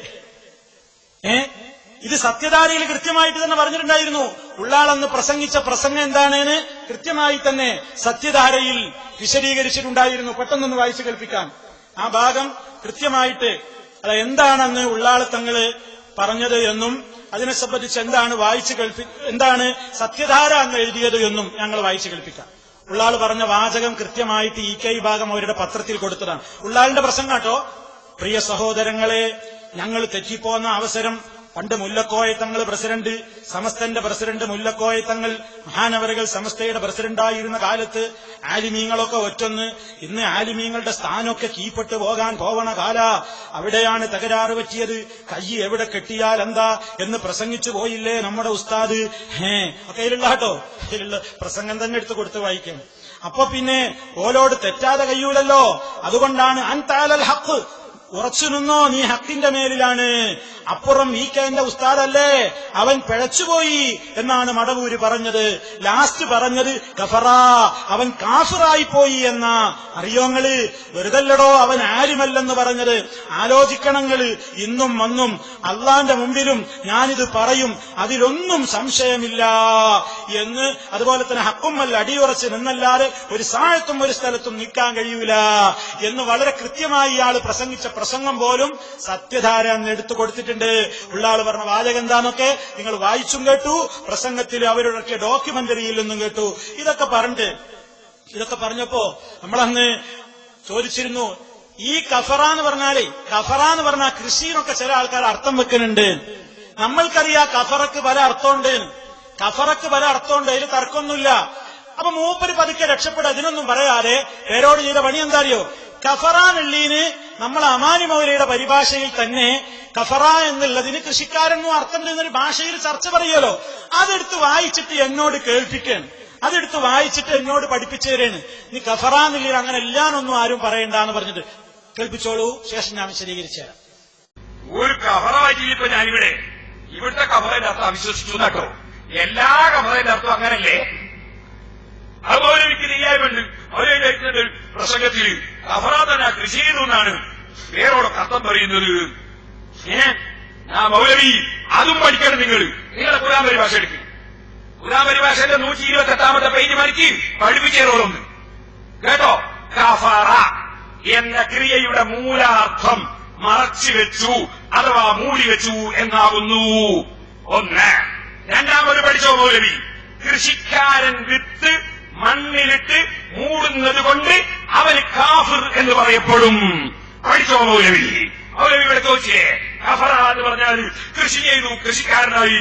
ഇത് സത്യധാരയിൽ കൃത്യമായിട്ട് തന്നെ പറഞ്ഞിട്ടുണ്ടായിരുന്നു. ഉള്ളാളെന്ന് പ്രസംഗിച്ച പ്രസംഗം എന്താണെന്ന് കൃത്യമായി തന്നെ സത്യധാരയിൽ വിശദീകരിച്ചിട്ടുണ്ടായിരുന്നു. പെട്ടെന്നൊന്ന് വായിച്ചു കേൾപ്പിക്കാം. ആ ഭാഗം കൃത്യമായിട്ട് അത് എന്താണെന്ന് ഉള്ളാള് തങ്ങള് പറഞ്ഞത് എന്നും അതിനെ സംബന്ധിച്ച് എന്താണ് സത്യധാര എന്ന് എഴുതിയത് എന്നും ഞങ്ങൾ വായിച്ചു കേൾപ്പിക്കാം. ഉള്ളാൾ പറഞ്ഞ വാചകം കൃത്യമായിട്ട് ഈ കെ വിഭാഗം അവരുടെ പത്രത്തിൽ കൊടുത്തതാണ്. ഉള്ളാളിന്റെ പ്രസംഗം കേട്ടോ. പ്രിയ സഹോദരങ്ങളെ, ഞങ്ങൾ തെറ്റിപ്പോന്ന അവസരം പണ്ട് മുല്ലക്കോയ തങ്ങൾ പ്രസിഡന്റ്, സമസ്തന്റെ പ്രസിഡന്റ് മുല്ലക്കോയ തങ്ങൾ മഹാനവറുകൾ സമസ്തയുടെ പ്രസിഡന്റായിരുന്ന കാലത്ത് ആലിമീങ്ങളൊക്കെ ഒറ്റൊന്ന്, ഇന്ന് ആലിമീങ്ങളുടെ സ്ഥാനമൊക്കെ കീപ്പെട്ട് പോവണ കാല, അവിടെയാണ് തകരാറ് പറ്റിയത്. കൈ എവിടെ കെട്ടിയാൽ എന്താ എന്ന് പ്രസംഗിച്ചു പോയില്ലേ നമ്മുടെ ഉസ്താദ്? ഒക്കെ ഇതിലുള്ള കേട്ടോ, ഇതിലുള്ള പ്രസംഗം തന്നെ എടുത്ത് കൊടുത്ത് വായിക്കാം. അപ്പൊ പിന്നെ ഓലോട് തെറ്റാതെ കഴിയൂലല്ലോ. അതുകൊണ്ടാണ് അൻതാലൽ ഹഖ്, ഉറച്ചു നിന്നോ, നീ ഹക്കിന്റെ മേലിലാണ്. അപ്പുറം VK ഉസ്താദല്ലേ, അവൻ പിഴച്ചുപോയി എന്നാണ് മടവൂര് പറഞ്ഞത്. ലാസ്റ്റ് പറഞ്ഞത് കഫറ, അവൻ കാഫിറായി പോയി എന്നാ. അറിയോങ്ങള്, വെറുതല്ലടോ അവൻ ആരുമല്ലെന്ന് പറഞ്ഞത്. ആലോചിക്കണങ്ങള്. ഇന്നും വന്നും അള്ളാന്റെ മുമ്പിലും ഞാനിത് പറയും, അതിലൊന്നും സംശയമില്ല എന്ന്. അതുപോലെ തന്നെ ഹക്കുമല്ല അടിയുറച്ച് നിന്നല്ലാതെ ഒരു സാഴത്തും ഒരു സ്ഥലത്തും നിൽക്കാൻ കഴിയൂല എന്ന് വളരെ കൃത്യമായി ഇയാൾ പ്രസംഗിച്ച പ്രസംഗം പോലും സത്യധാര എടുത്തു കൊടുത്തിട്ടുണ്ട്. ഉള്ള ആള് പറഞ്ഞ വാചകം എന്താന്നൊക്കെ നിങ്ങൾ വായിച്ചും കേട്ടു, പ്രസംഗത്തിൽ അവരുടെ ഡോക്യുമെന്ററിയിൽ നിന്നും കേട്ടു. ഇതൊക്കെ പറഞ്ഞപ്പോ നമ്മളന്ന് ചോദിച്ചിരുന്നു, ഈ കഫറ എന്ന് പറഞ്ഞാൽ കൃഷിന്നൊക്കെ ചില ആൾക്കാർ അർത്ഥം വെക്കുന്നുണ്ട്. നമ്മൾക്കറിയാം കഫറക്ക് പല അർത്ഥമുണ്ട്, അതിൽ തർക്കമൊന്നുമില്ല. അപ്പൊ മൂപ്പര് പതുക്കെ രക്ഷപ്പെടുക, അതിനൊന്നും പറയാതെ പേരോട് ചെയ്ത പണി എന്താ അറിയോ? കഫറ എന്നുള്ളതിന് നമ്മൾ അമാനി മൗലയുടെ പരിഭാഷയിൽ തന്നെ കഫറ എന്നുള്ളതിന് കൃഷിക്കാരെന്നും അർത്ഥം എന്നൊരു ഭാഷയിൽ ചർച്ച പറയുമല്ലോ, അതെടുത്ത് വായിച്ചിട്ട് എന്നോട് കേൾപ്പിക്കാൻ, അതെടുത്ത് വായിച്ചിട്ട് എന്നോട് പഠിപ്പിച്ചു തരാണ്. നീ കഫറ എന്നുള്ളതിൽ അങ്ങനെ എല്ലാനൊന്നും ആരും പറയണ്ടെന്ന് പറഞ്ഞത്. കേൾപ്പിച്ചോളൂ, ശേഷം ഞാൻ വിശദീകരിച്ചു തരാം. ഒരു കഫറ വായിച്ചിപ്പോ ഞാനിവിടെ ഇവിടുത്തെ കഫറയുടെ അർത്ഥം അവിശ്വസിച്ചു കേട്ടോ. എല്ലാ കഫറയുടെ അർത്ഥം അങ്ങനല്ലേ? അതുപോലെ എനിക്ക് നെയ്യായ്മണ്ട് അവരെ പ്രസംഗത്തിൽ കഫറ തന്നെ കൃഷി ചെയ്തു എന്നാണ് വേറോടെ അർത്ഥം പറയുന്നത്. ആ മൗലവി അതും പഠിക്കണം. നിങ്ങളെ ഖുർആൻ പരിഭാഷ എടുക്കും. ഖുർആൻ പരിഭാഷയുടെ 128 പേജ് മരിക്ക് പഠിപ്പിച്ചേരോളൊന്ന് കേട്ടോ. കഫറ എന്ന ക്രിയയുടെ മൂലാർത്ഥം മറച്ചുവെച്ചു അഥവാ മൂടിവെച്ചു എന്നാകുന്നു. ഒന്ന്. രണ്ടാമത് പഠിച്ചോ മൗലവി, കൃഷിക്കാരൻ വിത്ത് മണ്ണിലിട്ട് മൂടുന്നത് കൊണ്ട് അവന് കാഫിർ എന്ന് പറയപ്പെടും. പഠിച്ചോ മൗലവി. മൗലവിയുടെ ചോദിച്ചേ, കഫറ എന്ന് പറഞ്ഞാൽ കൃഷി ചെയ്തു കൃഷിക്കാരനായി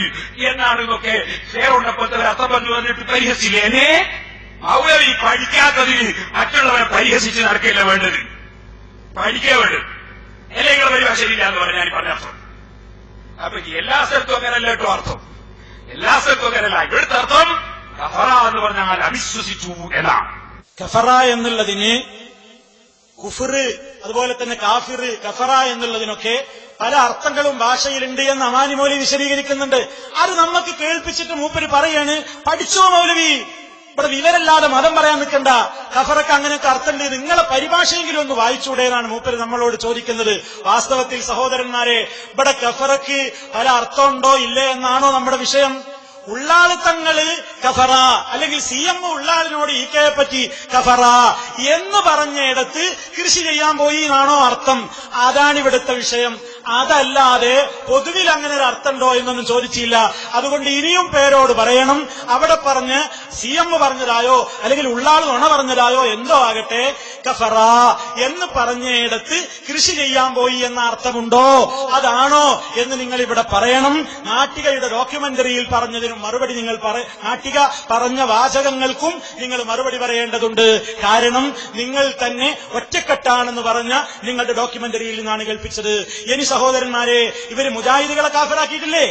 എന്നാണ് ഇതൊക്കെ ഷേറുണ്ടപ്പോഴത്തെ അർത്ഥം പറഞ്ഞു വന്നിട്ട് പരിഹസിച്ചില്ലേ? മൗലവി പഠിക്കാത്തതിന് മറ്റുള്ളവരെ പരിഹസിച്ച് നടക്കില്ല വേണ്ടത്, പഠിക്കേ വേണ്ടത്. അല്ലെ നിങ്ങളെ പരിഭാഷയില്ല എന്ന് പറഞ്ഞാൽ ഞാൻ പറഞ്ഞ അർത്ഥം. അപ്പൊ എല്ലാ സ്ഥലത്തും അങ്ങനല്ല കേട്ടോ അർത്ഥം, എല്ലാ സ്ഥലത്തും അങ്ങനല്ല. ഇവിടുത്തെ അർത്ഥം കഫറ എന്ന് പറഞ്ഞാൽ അവിശ്വസിച്ചു എന്നാണ്. കഫറ എന്നുള്ളതിന് കുഫർ, അതുപോലെ തന്നെ കാഫിർ, കഫറ എന്നുള്ളതിനൊക്കെ പല അർത്ഥങ്ങളും ഭാഷയിലുണ്ട് എന്ന് അമാനി മൗലവി വിശദീകരിക്കുന്നുണ്ട്. അത് നമുക്ക് കേൾപ്പിച്ചിട്ട് മൂപ്പര് പറയാണ്, പഠിച്ചോ മൗലവി, ഇവിടെ വിവരല്ലാതെ മതം പറയാൻ നിൽക്കണ്ട, കഫറക്ക് അങ്ങനെയൊക്കെ അർത്ഥമുണ്ട്, നിങ്ങളെ പരിഭാഷയെങ്കിലും ഒന്ന് വായിച്ചൂടെ എന്നാണ് മൂപ്പര് നമ്മളോട് ചോദിക്കുന്നത്. വാസ്തവത്തിൽ സഹോദരന്മാരെ, ഇവിടെ കഫറക്ക് പല അർത്ഥമുണ്ടോ ഇല്ലേ എന്നാണോ നമ്മുടെ വിഷയം? ഉള്ളാള് തങ്ങള് കഫറ, അല്ലെങ്കിൽ CM ഉള്ളാളിനോട് ഈക്കയെ പറ്റി കഫറ എന്ന് പറഞ്ഞിടത്ത് കൃഷി ചെയ്യാൻ പോയി എന്നാണോ അർത്ഥം? അതാണ് ഇവിടുത്തെ വിഷയം. അതല്ലാതെ പൊതുവിൽ അങ്ങനെ ഒരു അർത്ഥമുണ്ടോ എന്നൊന്നും ചോദിച്ചില്ല. അതുകൊണ്ട് ഇനിയും പേരോട് പറയണം, അവിടെ പറഞ്ഞ് CM പറഞ്ഞതായോ അല്ലെങ്കിൽ ഉള്ളാൾ നുണ പറഞ്ഞതായോ എന്തോ ആകട്ടെ, കഫറ എന്ന് പറഞ്ഞിടത്ത് കൃഷി ചെയ്യാൻ പോയി എന്ന അർത്ഥമുണ്ടോ, അതാണോ എന്ന് നിങ്ങൾ ഇവിടെ പറയണം. നാട്ടികയുടെ ഡോക്യുമെന്ററിയിൽ പറഞ്ഞതിനും മറുപടി നിങ്ങൾ നാട്ടിക പറഞ്ഞ വാചകങ്ങൾക്കും നിങ്ങൾ മറുപടി പറയേണ്ടതുണ്ട്. കാരണം നിങ്ങൾ തന്നെ ഒറ്റക്കെട്ടാണെന്ന് പറഞ്ഞ നിങ്ങളുടെ ഡോക്യുമെന്ററിയിൽ നിന്നാണ് കേൾപ്പിച്ചത്. ഇനി സഹോദരന്മാരെ, ഇവര് മുജാഹിദുകളെ കാഫിറാക്കിയിട്ടില്ലേ?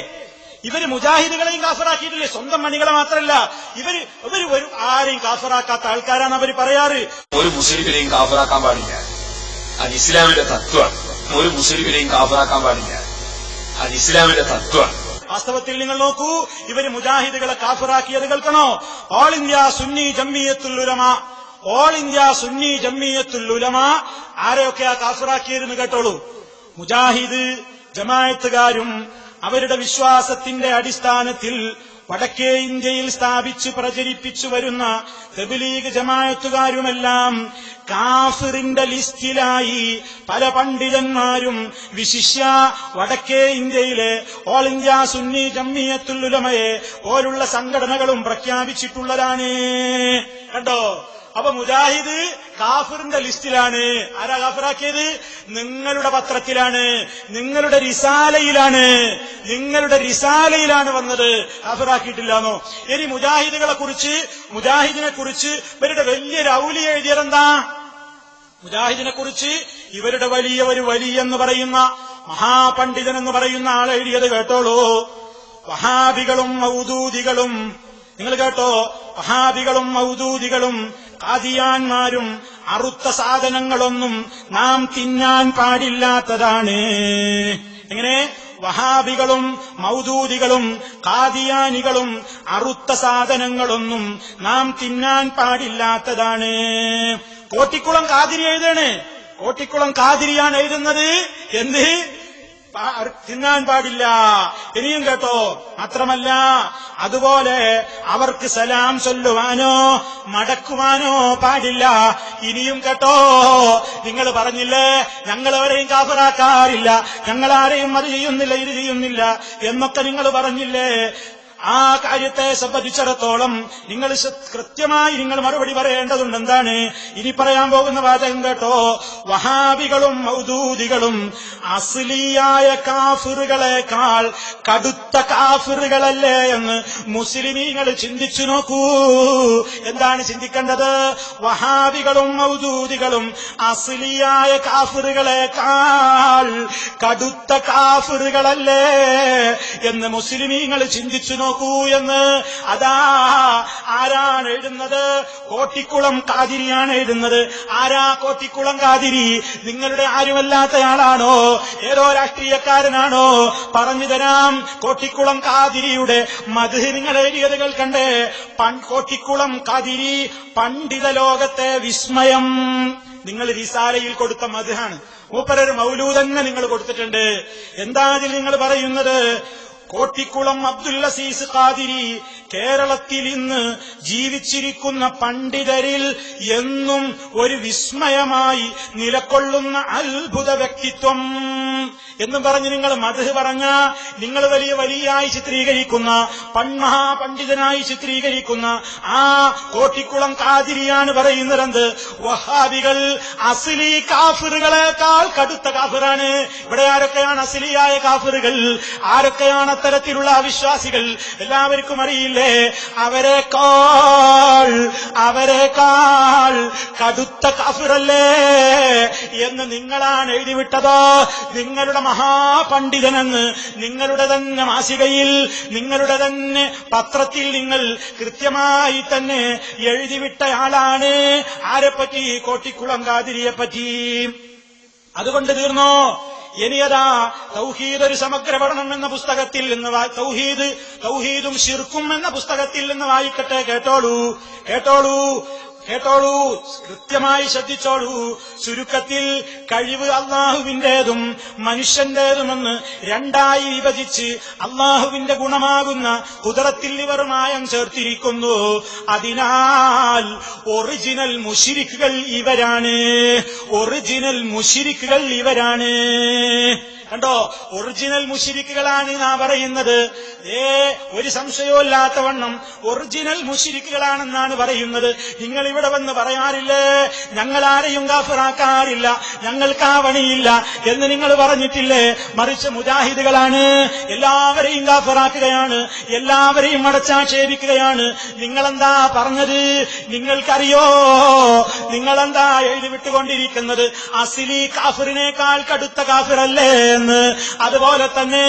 മുജാഹിദുകളെയും കാഫിറാക്കിയിട്ടില്ലേ? സ്വന്തം മണികളെ മാത്രമല്ല, ഇവര് ആരെയും കാഫിറാക്കാത്ത ആൾക്കാരാണ് അവർ പറയാറ്. ഒരു മുസ്ലിമിനെയും കാഫിറാക്കാൻ പാടില്ല, അത് ഇസ്ലാമിന്റെ തത്വമാണ്. ഒരു മുസ്ലിമിനെയും കാഫിറാക്കാൻ പാടില്ല, അത് ഇസ്ലാമിന്റെ തത്വമാണ്. വാസ്തവത്തിൽ നിങ്ങൾ നോക്കൂ, ഇവര് മുജാഹിദുകളെ കാഫിറാക്കിയത് കേൾക്കണോ? ഓൾ ഇന്ത്യ സുന്നി ജംഇയ്യത്തുൽ ഉലമ ആരെയൊക്കെയാ കാഫിറാക്കിയതെന്ന് കേട്ടോളൂ. മുജാഹിദ് ജമാഅത്തുകാരും അവരുടെ വിശ്വാസത്തിന്റെ അടിസ്ഥാനത്തിൽ വടക്കേ ഇന്ത്യയിൽ സ്ഥാപിച്ച് പ്രചരിപ്പിച്ചു വരുന്ന തബ്ലീഗ് ജമാഅത്തുകാരുമെല്ലാം കാഫിറിന്റെ ലിസ്റ്റിലായി പല പണ്ഡിതന്മാരും വിശിഷ്യ വടക്കേ ഇന്ത്യയിലെ ഓൾ ഇന്ത്യ സുന്നി ജംഇയ്യത്തുൽ ഉലമയെ പോലുള്ള സംഘടനകളും പ്രഖ്യാപിച്ചിട്ടുള്ളതാണ്. കണ്ടോ? അപ്പൊ മുജാഹിദ് കാഫിറിന്റെ ലിസ്റ്റിലാണ്. ആരാ കാഫിറാക്കിയത്? നിങ്ങളുടെ പത്രത്തിലാണ്, നിങ്ങളുടെ റിസാലയിലാണ് വന്നത്. കാഫിറാക്കിയിട്ടില്ലാന്നോ? ഇനി മുജാഹിദിനെ കുറിച്ച് ഇവരുടെ വലിയൊരു ഔലിയ എഴുതിയതെന്താ? മുജാഹിദിനെ കുറിച്ച് ഇവരുടെ വലിയ എന്ന് പറയുന്ന മഹാപണ്ഡിതൻ എന്ന് പറയുന്ന ആൾ എഴുതിയത് കേട്ടോളൂ. വഹാബികളും മൗദൂദികളും, നിങ്ങൾ കേട്ടോ, വഹാബികളും മൗദൂദികളും ഖാദിയാന്മാരും അറുത്ത സാധനങ്ങളൊന്നും നാം തിന്നാൻ പാടില്ലാത്തതാണ്. എങ്ങനെ? വഹാബികളും മൗദൂദികളും ഖാദിയാനികളും അറുത്ത സാധനങ്ങളൊന്നും നാം തിന്നാൻ പാടില്ലാത്തതാണ്. കോട്ടിക്കുളം ഖാദിരി എഴുതാണ്, കോട്ടിക്കുളം ഖാദിരിയാണ് എഴുതുന്നത്. എന്ത് തിന്നാൻ പാടില്ല. ഇനിയും കേട്ടോ, മാത്രമല്ല അതുപോലെ അവർക്ക് സലാം ചൊല്ലുവാനോ മടക്കുവാനോ പാടില്ല. ഇനിയും കേട്ടോ, നിങ്ങൾ പറഞ്ഞില്ലേ ഞങ്ങളവരെയും കാഫിറാക്കാറില്ല, ഞങ്ങളാരെയും അത് ചെയ്യുന്നില്ല ഇത് ചെയ്യുന്നില്ല എന്നൊക്കെ നിങ്ങൾ പറഞ്ഞില്ലേ. ആ കാര്യത്തെ സംബന്ധിച്ചിടത്തോളം നിങ്ങൾ കൃത്യമായി നിങ്ങൾ മറുപടി പറയേണ്ടതുണ്ട്. എന്താണ് ഇനി പറയാൻ പോകുന്ന വാചകം കേട്ടോ. വഹാബികളും മൗദൂദികളും അസ്ലിയായ കാഫിറുകളെക്കാൾ കടുത്ത കാഫിറുകളല്ലേ എന്ന് മുസ്ലിമീങ്ങൾ ചിന്തിച്ചു നോക്കൂ. എന്താണ് ചിന്തിക്കേണ്ടത്? വഹാബികളും മൗദൂദികളും അസ്ലിയായ കാഫിറുകളെക്കാൾ കടുത്ത കാഫിറുകളല്ലേ എന്ന് മുസ്ലിമീങ്ങൾ ചിന്തിച്ചു നോക്കൂ എന്ന്. അതാ ആരാണ് എഴുതുന്നത്? കോട്ടിക്കുളം ഖാദിരിയാണ് എഴുതുന്നത്. ആരാ കോട്ടിക്കുളം ഖാദിരി? നിങ്ങളുടെ ആരുമല്ലാത്തയാളാണോ? ഏതോ രാഷ്ട്രീയക്കാരനാണോ? പറഞ്ഞു തരാം. കോട്ടിക്കുളം ഖാദിരിയുടെ മദ്ഹ് നിങ്ങൾ എഴുതിയത് കേൾക്കണ്ടേ? കോട്ടിക്കുളം ഖാദിരി പണ്ഡിത ലോകത്തെ വിസ്മയം. നിങ്ങൾ റിസാലയിൽ കൊടുത്ത മദ്ഹാണ്. മൂപ്പരൊരു മൗലൂദ് തന്നെ നിങ്ങൾ കൊടുത്തിട്ടുണ്ട്. എന്താ അതിൽ നിങ്ങൾ പറയുന്നത്? കോട്ടിക്കുളം അബ്ദുൽ അസീസ് ഖാദിരി കേരളത്തിൽ ഇന്ന് ജീവിച്ചിരിക്കുന്ന പണ്ഡിതരിൽ എന്നും ഒരു വിസ്മയമായി നിലകൊള്ളുന്ന അത്ഭുത വ്യക്തിത്വം എന്നും പറഞ്ഞ് നിങ്ങൾ മദ്ഹ് പറഞ്ഞ, നിങ്ങൾ വലിയ വലിയായി ചിത്രീകരിക്കുന്ന മഹാപണ്ഡിതനായി ചിത്രീകരിക്കുന്ന ആ കോട്ടിക്കുളം ഖാദിരിയാണ് പറയുന്നത് വഹാബികൾ അസ്ലി കാഫിറുകളെക്കാൾ കടുത്ത കാഫിറാണ്. ഇവിടെ ആരൊക്കെയാണ് അസ്ലിയായ കാഫിറുകൾ? ആരൊക്കെയാണ് അത്തരത്തിലുള്ള അവിശ്വാസികൾ? എല്ലാവർക്കും അറിയില്ലേ? അവരെക്കാൾ കടുത്ത കാഫിറല്ലേ എന്ന് നിങ്ങളാണ് എഴുതിവിട്ടത്. നിങ്ങളുടെ മഹാപണ്ഡിതനെന്ന് നിങ്ങളുടെ തന്നെ മാസികയിൽ, നിങ്ങളുടെ തന്നെ പത്രത്തിൽ നിങ്ങൾ കൃത്യമായി തന്നെ എഴുതിവിട്ടയാളാണ്. ആരെപ്പറ്റി? കോട്ടിക്കുളം ഖാദിരിയെപ്പറ്റി. അതുകൊണ്ട് തീർന്നോ? ഇനിയതാ തൗഹീദ് ഒരു സമഗ്ര പഠനം എന്ന പുസ്തകത്തിൽ നിന്ന് തൗഹീദും ശിർക്കും എന്ന പുസ്തകത്തിൽ നിന്ന് വായിക്കട്ടെ. കേട്ടോളൂ, കൃത്യമായി ശ്രദ്ധിച്ചോളൂ. ചുരുക്കത്തിൽ കഴിവ് അള്ളാഹുവിന്റേതും മനുഷ്യന്റേതുമെന്ന് രണ്ടായി വിഭജിച്ച് അള്ളാഹുവിന്റെ ഗുണമാകുന്ന ഖുദ്റത്തിൽ ഇവർ മായം ചേർത്തിരിക്കുന്നു. അതിനാൽ ഒറിജിനൽ മുശ്രിക്കുകൾ ഇവരാണ്. കണ്ടോ, ഒറിജിനൽ മുശ്രിക്കുകളാണ് നാ പറയുന്നത്. ഒരു സംശയവുമില്ലാത്തവണ്ണം ഒറിജിനൽ മുശ്രിക്കുകളാണെന്നാണ് പറയുന്നത്. നിങ്ങൾ ഇവിടെ വന്ന് പറയാറില്ലേ ഞങ്ങളാരെയും കാഫിറാക്കാറില്ല, ഞങ്ങൾക്കാവണിയില്ല എന്ന് നിങ്ങൾ പറഞ്ഞിട്ടില്ലേ? മറിച്ച് മുജാഹിദുകളാണ് എല്ലാവരെയും കാഫിറാക്കുകയാണ്, എല്ലാവരെയും അടച്ചാക്ഷേപിക്കുകയാണ്. നിങ്ങളെന്താ പറഞ്ഞത്? നിങ്ങൾക്കറിയോ? നിങ്ങളെന്താ എഴുതിവിട്ടുകൊണ്ടിരിക്കുന്നത്? അസ്ലി കാഫിറിനേക്കാൾ കടുത്ത കാഫിറല്ലേ എന്ന്. അതുപോലെ തന്നെ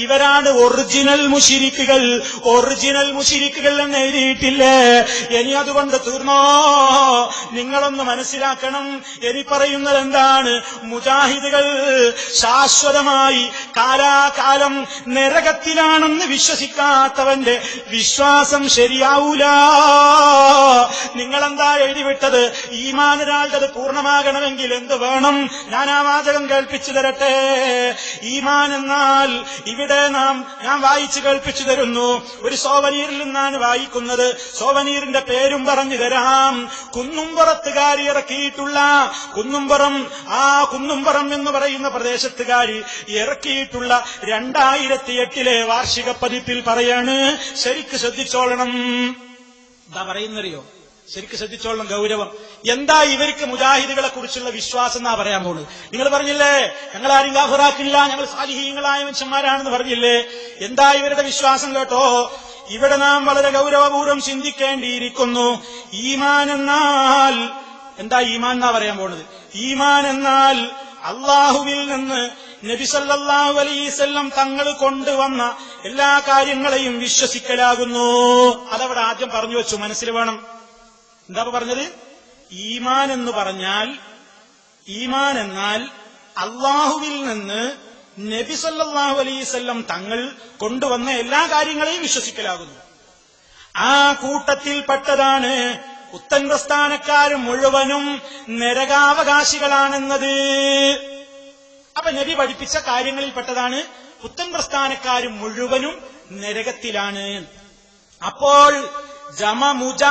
ഇവരാണ് ഒറിജിനൽ മുശ്രിക്കുകൾ എന്ന് എഴുതിയിട്ടില്ലേ? ഇനി അതുകൊണ്ട് തീർന്നോ? നിങ്ങളൊന്ന് മനസ്സിലാക്കണം. ഇനി പറയുന്നത് എന്താണ്? മുജാഹിദുകൾ ശാശ്വതമായി കാലാകാലം നരകത്തിലാണെന്ന് വിശ്വസിക്കാത്തവന്റെ വിശ്വാസം ശരിയാവൂല. നിങ്ങളെന്താ എഴുതിവിട്ടത്? ഈമാൻ ഒരാളുടെ പൂർണ്ണമാകണമെങ്കിൽ എന്ത് വേണം? ഞാൻ ആ വാചകം കേൾപ്പിച്ചു തരട്ടെ. ഈമാൻ എന്നാൽ ഇവിടെ ഞാൻ വായിച്ചു കേൾപ്പിച്ചു തരുന്നു. ഒരു സോവനീറിൽ നിന്നാണ് വായിക്കുന്നത്. സോവനീറിന്റെ പേരും പറഞ്ഞു തരാം. കുന്നുംപുറത്തുകാരി ഇറക്കിയിട്ടുള്ള കുന്നുംപുറം എന്ന് പറയുന്ന പ്രദേശത്തുകാരി ഇറക്കിയിട്ടുള്ള 2008 വാർഷിക പതിപ്പിൽ പറയാണ്. ശരിക്ക് ശ്രദ്ധിച്ചോളണം. എന്താ പറയുന്നറിയോ? ശരിക്ക് ശ്രദ്ധിച്ചോളണം. ഗൗരവം എന്താ ഇവർക്ക് മുജാഹിദുകളെ കുറിച്ചുള്ള വിശ്വാസം എന്നാ പറയാൻ പോകുന്നത്. നിങ്ങൾ പറഞ്ഞില്ലേ ഞങ്ങളാരും കാഫിറാക്കില്ല, ഞങ്ങൾ സാലിഹീങ്ങളായ മനുഷ്യന്മാരാണെന്ന് പറഞ്ഞില്ലേ? എന്താ ഇവരുടെ വിശ്വാസം? കേട്ടോ, ഇവിടെ നാം വളരെ ഗൗരവപൂർവ്വം ചിന്തിക്കേണ്ടിയിരിക്കുന്നു. ഈമാൻ എന്നാൽ എന്താ? ഈമാൻ എന്നാ പറയാൻ പോകുന്നത്. ഈമാൻ എന്നാൽ അള്ളാഹുവിൽ നിന്ന് നബി സല്ലല്ലാഹു അലൈഹി വസല്ലം തങ്ങൾ കൊണ്ടുവന്ന എല്ലാ കാര്യങ്ങളെയും വിശ്വസിക്കലാകുന്നു. അതവിടെ ആദ്യം പറഞ്ഞു വെച്ചു, മനസ്സിൽ വേണം. എന്താ പറഞ്ഞത്? ഈമാൻ എന്നാൽ അള്ളാഹുവിൽ നിന്ന് നബി സല്ലല്ലാഹു അലൈഹി വസല്ലം തങ്ങൾ കൊണ്ടുവന്ന എല്ലാ കാര്യങ്ങളെയും വിശ്വസിക്കലാകുന്നു. ആ കൂട്ടത്തിൽപ്പെട്ടതാണ് പുത്തൻ പ്രസ്ഥാനക്കാർ മുഴുവനും നരകാവകാശികളാണെന്നത്. അപ്പൊ നബി പഠിപ്പിച്ച കാര്യങ്ങളിൽപ്പെട്ടതാണ് പുത്തൻ പ്രസ്ഥാനക്കാർ മുഴുവനും നരകത്തിലാണ്. അപ്പോൾ ജമമുജ